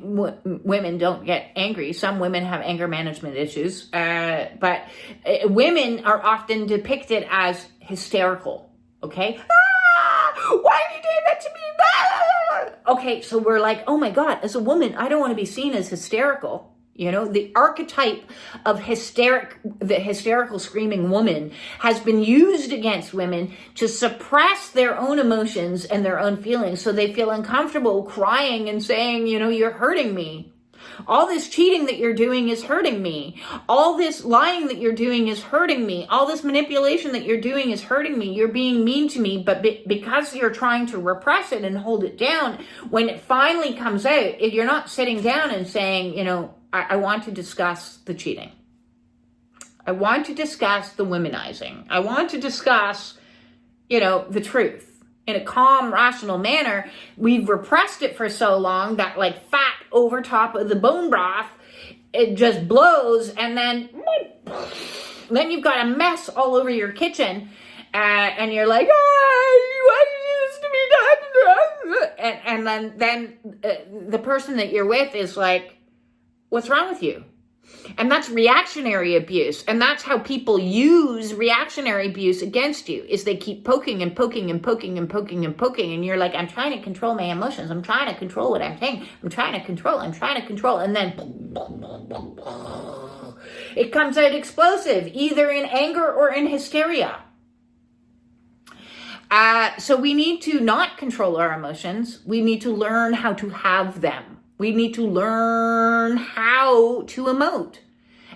women don't get angry. Some women have anger management issues, but women are often depicted as hysterical, okay? Why are you doing that to me? Okay, so we're like, oh my God, as a woman, I don't want to be seen as hysterical. You know, the archetype of the hysterical screaming woman has been used against women to suppress their own emotions and their own feelings, so they feel uncomfortable crying and saying, you know, you're hurting me. All this cheating that you're doing is hurting me. All this lying that you're doing is hurting me. All this manipulation that you're doing is hurting me. You're being mean to me, but because you're trying to repress it and hold it down, when it finally comes out, if you're not sitting down and saying, you know, I want to discuss the cheating. I want to discuss the womanizing. I want to discuss, you know, the truth in a calm, rational manner. We've repressed it for so long that like fat over top of the bone broth, it just blows, and then you've got a mess all over your kitchen, and you're like, why did you do this to me? And then the person that you're with is like, what's wrong with you? And that's reactionary abuse. And that's how people use reactionary abuse against you, is they keep poking and poking and poking and poking and poking. And you're like, I'm trying to control my emotions. I'm trying to control what I'm saying. I'm trying to control. And then it comes out explosive, either in anger or in hysteria. So we need to not control our emotions. We need to learn how to have them. We need to learn how to emote.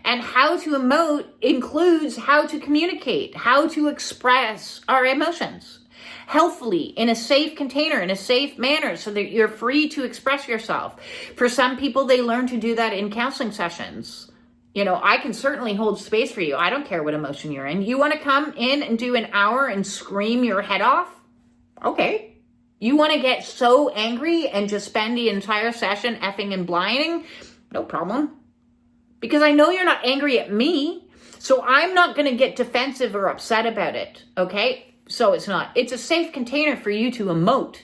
And how to emote includes how to communicate, how to express our emotions healthfully, in a safe container, in a safe manner, so that you're free to express yourself. For some people, they learn to do that in counseling sessions. You know, I can certainly hold space for you. I don't care what emotion you're in. You want to come in and do an hour and scream your head off? Okay. You want to get so angry and just spend the entire session effing and blinding? No problem. Because I know you're not angry at me, so I'm not going to get defensive or upset about it, okay? So it's a safe container for you to emote.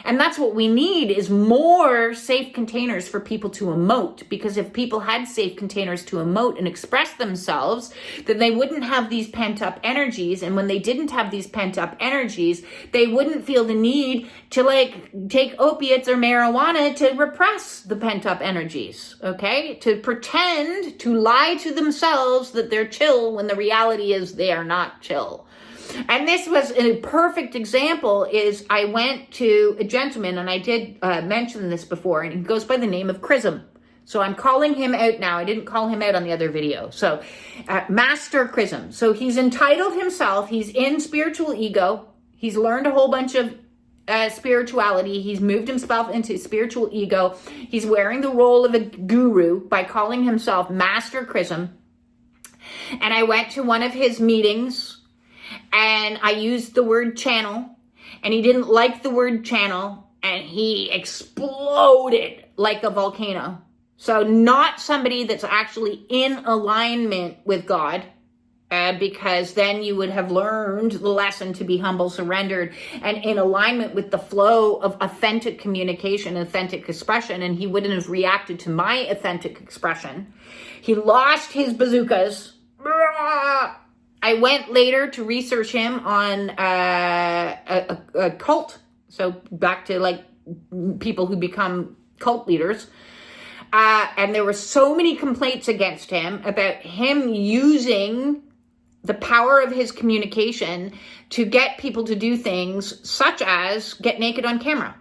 And that's what we need, is more safe containers for people to emote. Because if people had safe containers to emote and express themselves, then they wouldn't have these pent up energies. And when they didn't have these pent up energies, they wouldn't feel the need to like take opiates or marijuana to repress the pent up energies, okay? To pretend, to lie to themselves that they're chill when the reality is they are not chill. And this was a perfect example. Is I went to a gentleman, and I did mention this before, and he goes by the name of Chrism. So I'm calling him out now. I didn't call him out on the other video. So Master Chrism. So he's entitled himself. He's in spiritual ego. He's learned a whole bunch of spirituality. He's moved himself into spiritual ego. He's wearing the role of a guru by calling himself Master Chrism. And I went to one of his meetings, and I used the word channel, and he didn't like the word channel, and he exploded like a volcano. So not somebody that's actually in alignment with God, because then you would have learned the lesson to be humble, surrendered, and in alignment with the flow of authentic communication, authentic expression, and he wouldn't have reacted to my authentic expression. He lost his bazookas. I went later to research him on a cult. So back to like people who become cult leaders. And there were so many complaints against him about him using the power of his communication to get people to do things such as get naked on camera.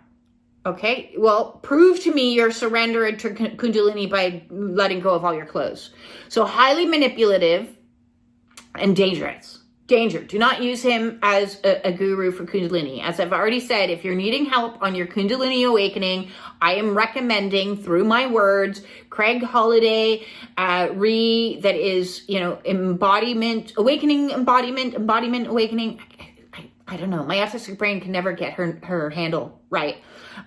Okay, well, prove to me your surrender to Kundalini by letting go of all your clothes. So highly manipulative and dangerous. Danger. Do not use him as a guru for Kundalini. As I've already said, if you're needing help on your Kundalini awakening, I am recommending, through my words, Craig Holiday, that is, embodiment, awakening, embodiment, awakening. I don't know. My autistic brain can never get her handle right.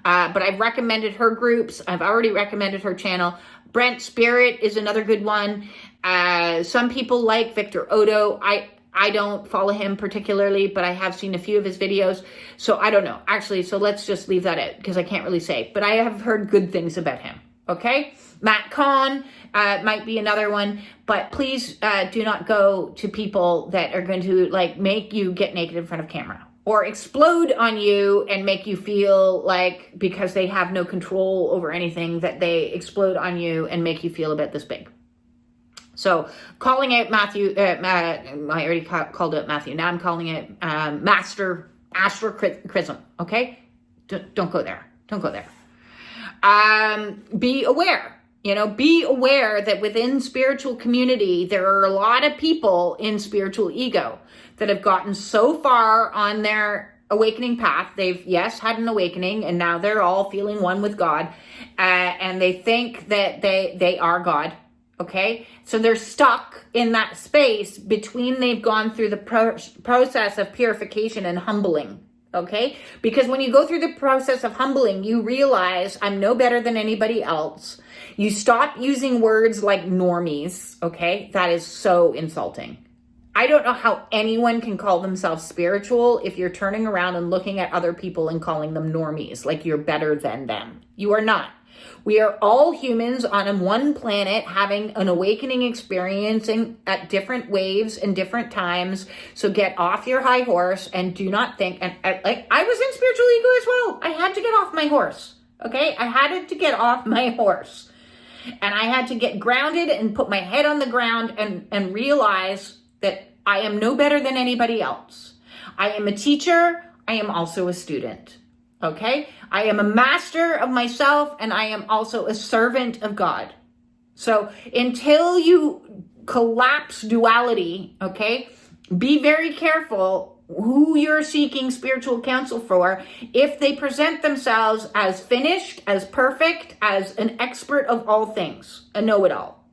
But I've recommended her groups. I've already recommended her channel. Brent Spirit is another good one. Some people like Victor Odo. I don't follow him particularly, but I have seen a few of his videos. So I don't know. Actually, so let's just leave that out because I can't really say. But I have heard good things about him. Okay? Matt Kahn might be another one. But please do not go to people that are going to make you get naked in front of camera. Or explode on you and make you feel like, because they have no control over anything, that they explode on you and make you feel about this big. So calling out Matthew, I already called out Matthew. Now I'm calling it Master Astrocrism. Okay? Don't go there. Don't go there. Be aware. Be aware that within spiritual community, there are a lot of people in spiritual ego that have gotten so far on their awakening path. They've, yes, had an awakening, and now they're all feeling one with God. And they think that they are God. Okay, so they're stuck in that space between they've gone through the process of purification and humbling. Okay, because when you go through the process of humbling, you realize I'm no better than anybody else. You stop using words like normies. Okay, that is so insulting. I don't know how anyone can call themselves spiritual if you're turning around and looking at other people and calling them normies, like you're better than them. You are not. We are all humans on one planet having an awakening, experiencing at different waves and different times. So get off your high horse and do not think. And I was in spiritual ego as well. I had to get off my horse. Okay, I had to get off my horse, and I had to get grounded and put my head on the ground and realize that I am no better than anybody else. I am a teacher. I am also a student. Okay, I am a master of myself, and I am also a servant of God. So until you collapse duality, okay, be very careful who you're seeking spiritual counsel for. If they present themselves as finished, as perfect, as an expert of all things, a know-it-all,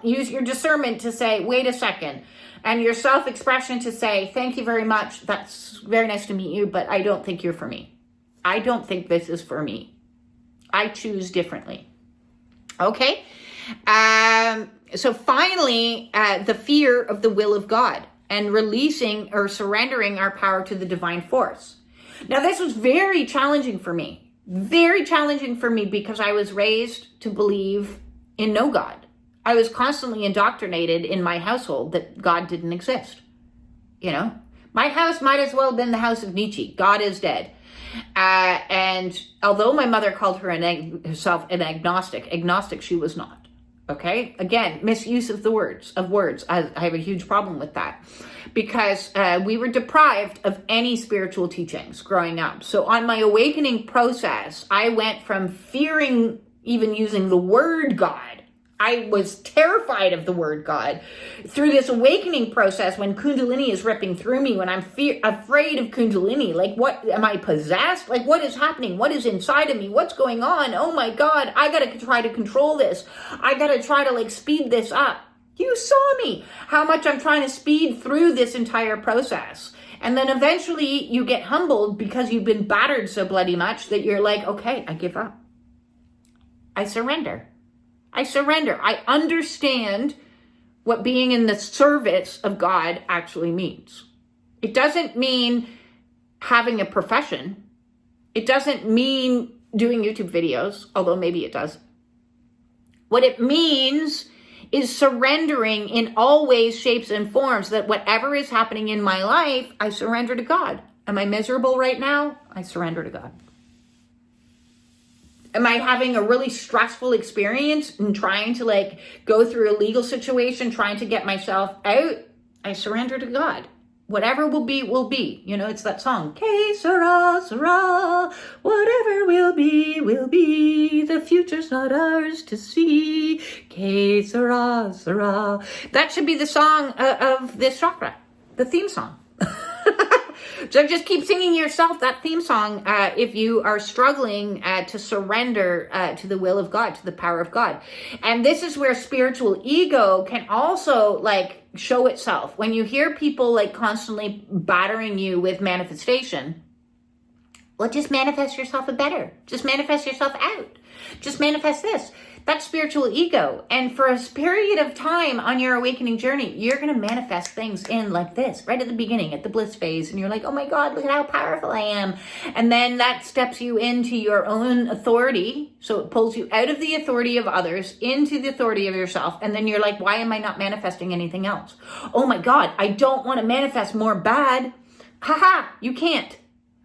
use your discernment to say, wait a second. And your self-expression to say, thank you very much. That's very nice to meet you, but I don't think you're for me. I don't think this is for me. I choose differently. Okay? So finally, the fear of the will of God and releasing or surrendering our power to the divine force. Now, this was very challenging for me. Very challenging for me because I was raised to believe in no God. I was constantly indoctrinated in my household that God didn't exist. My house might as well have been the house of Nietzsche. God is dead. And although my mother called herself an agnostic she was not. Okay? Again, misuse of words. I have a huge problem with that because we were deprived of any spiritual teachings growing up. So on my awakening process, I went from fearing even using the word God. I was terrified of the word God. Through this awakening process, when Kundalini is ripping through me, when I'm afraid of Kundalini, like, what, am I possessed? Like, what is happening? What is inside of me? What's going on? Oh my God, I gotta try to control this. I gotta try to speed this up. You saw me, how much I'm trying to speed through this entire process. And then eventually you get humbled because you've been battered so bloody much that you're like, okay, I give up. I surrender. I understand what being in the service of God actually means. It doesn't mean having a profession. It doesn't mean doing YouTube videos, although maybe it does. What it means is surrendering in all ways, shapes, and forms, that whatever is happening in my life, I surrender to God. Am I miserable right now? I surrender to God. Am I having a really stressful experience and trying to like go through a legal situation, trying to get myself out? I surrender to God. Whatever will be, will be. You know, it's that song, Que sera, sera, whatever will be, will be. The future's not ours to see. Que sera, sera. That should be the song of this chakra, the theme song. So just keep singing yourself that theme song if you are struggling to surrender to the will of God, to the power of God. And this is where spiritual ego can also like show itself. When you hear people like constantly battering you with manifestation, well, just manifest yourself a better. Just manifest yourself out. Just manifest this. That's spiritual ego. And for a period of time on your awakening journey, you're going to manifest things in like this, right at the beginning, at the bliss phase. And you're like, oh my God, look at how powerful I am. And then that steps you into your own authority. So it pulls you out of the authority of others into the authority of yourself. And then you're like, why am I not manifesting anything else? Oh my God, I don't want to manifest more bad. Haha, you can't.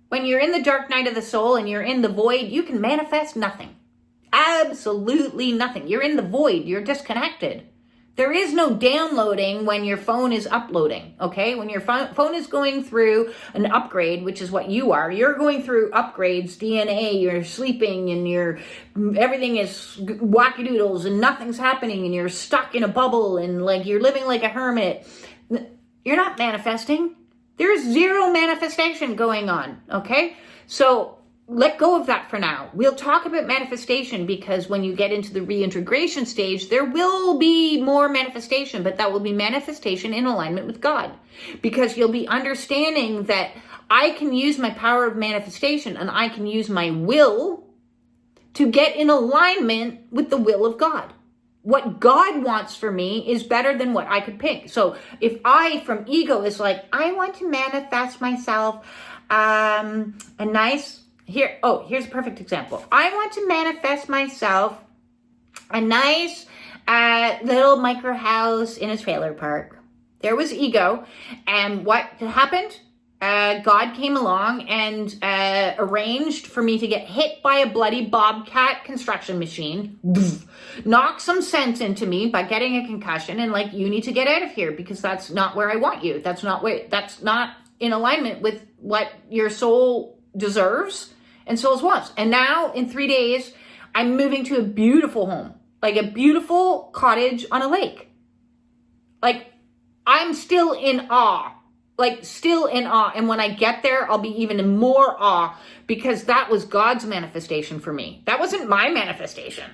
When you're in the dark night of the soul and you're in the void, you can manifest nothing. Absolutely nothing. You're in the void. You're disconnected. There is no downloading when your phone is uploading, okay? When your phone is going through an upgrade, which is what you are, you're going through upgrades, DNA, you're sleeping and everything is wackadoodles and nothing's happening and you're stuck in a bubble and like you're living like a hermit. You're not manifesting. There's zero manifestation going on, okay? So let go of that for now. We'll talk about manifestation because when you get into the reintegration stage, there will be more manifestation, but that will be manifestation in alignment with God because you'll be understanding that I can use my power of manifestation and I can use my will to get in alignment with the will of God. What God wants for me is better than what I could pick. So if I, from ego, is like, I want to manifest myself a nice... here's a perfect example. I want to manifest myself a nice little micro house in a trailer park. There was ego. And what happened? God came along and arranged for me to get hit by a bloody bobcat construction machine, knock some sense into me by getting a concussion and like, you need to get out of here because that's not where I want you. That's not in alignment with what your soul deserves and souls wants. And now in 3 days, I'm moving to a beautiful home, like a beautiful cottage on a lake. Like I'm still in awe, And when I get there, I'll be even in more awe because that was God's manifestation for me. That wasn't my manifestation.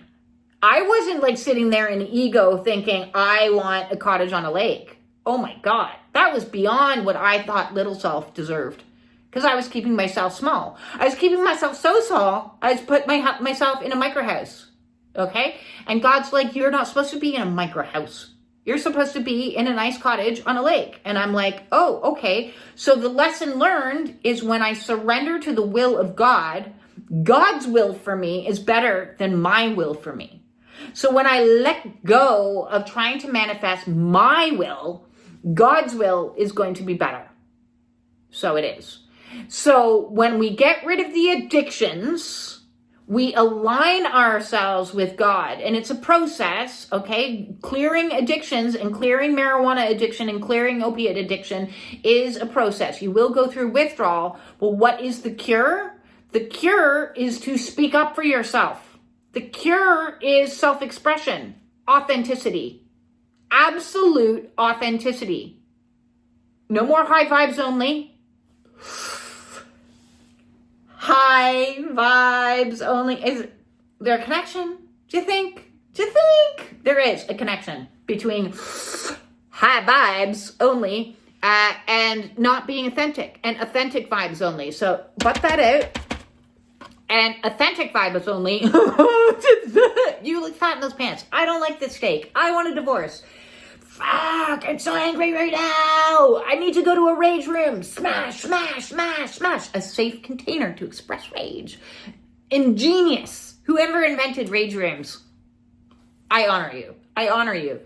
I wasn't like sitting there in ego thinking I want a cottage on a lake. Oh my God. That was beyond what I thought little self deserved. Because I was keeping myself small. I was keeping myself so small, I just put myself in a micro house. Okay? And God's like, you're not supposed to be in a micro house. You're supposed to be in a nice cottage on a lake. And I'm like, oh, okay. So the lesson learned is when I surrender to the will of God, God's will for me is better than my will for me. So when I let go of trying to manifest my will, God's will is going to be better. So it is. So when we get rid of the addictions, we align ourselves with God. And it's a process, okay? Clearing addictions and clearing marijuana addiction and clearing opiate addiction is a process. You will go through withdrawal. Well, what is the cure? The cure is to speak up for yourself. The cure is self-expression, authenticity, absolute authenticity. No more high vibes only. High vibes only. Is there a connection? Do you think? There is a connection between high vibes only and not being authentic and authentic vibes only. So butt that out. And authentic vibes only. You look fat in those pants. I don't like this steak. I want a divorce. Fuck, I'm so angry right now. I need to go to a rage room. Smash, smash, smash, smash. A safe container to express rage. Ingenious. Whoever invented rage rooms, I honor you. I honor you.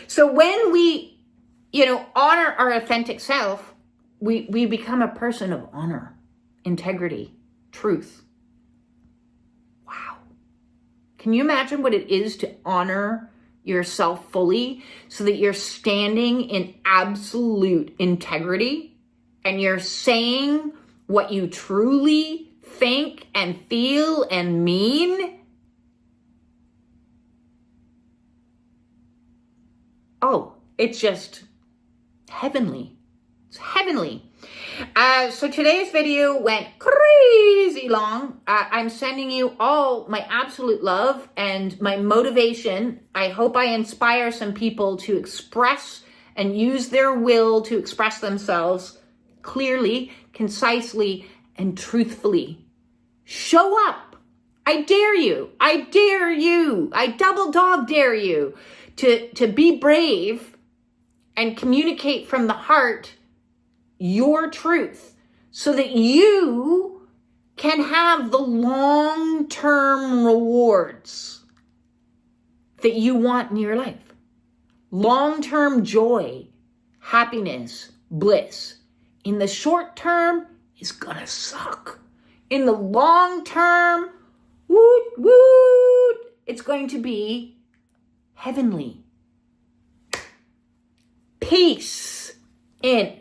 So when we, honor our authentic self, we become a person of honor, integrity, truth. Wow. Can you imagine what it is to honor yourself fully so that you're standing in absolute integrity and you're saying what you truly think and feel and mean? Oh, it's just heavenly. It's heavenly. So today's video went crazy long. I'm sending you all my absolute love and my motivation. I hope I inspire some people to express and use their will to express themselves clearly, concisely, and truthfully. Show up. I dare you. I dare you. I double dog dare you to be brave and communicate from the heart your truth so that you can have the long-term rewards that you want in your life. Long-term joy, happiness, bliss. In the short term, it's gonna suck. In the long term, woot, woot, it's going to be heavenly. Peace in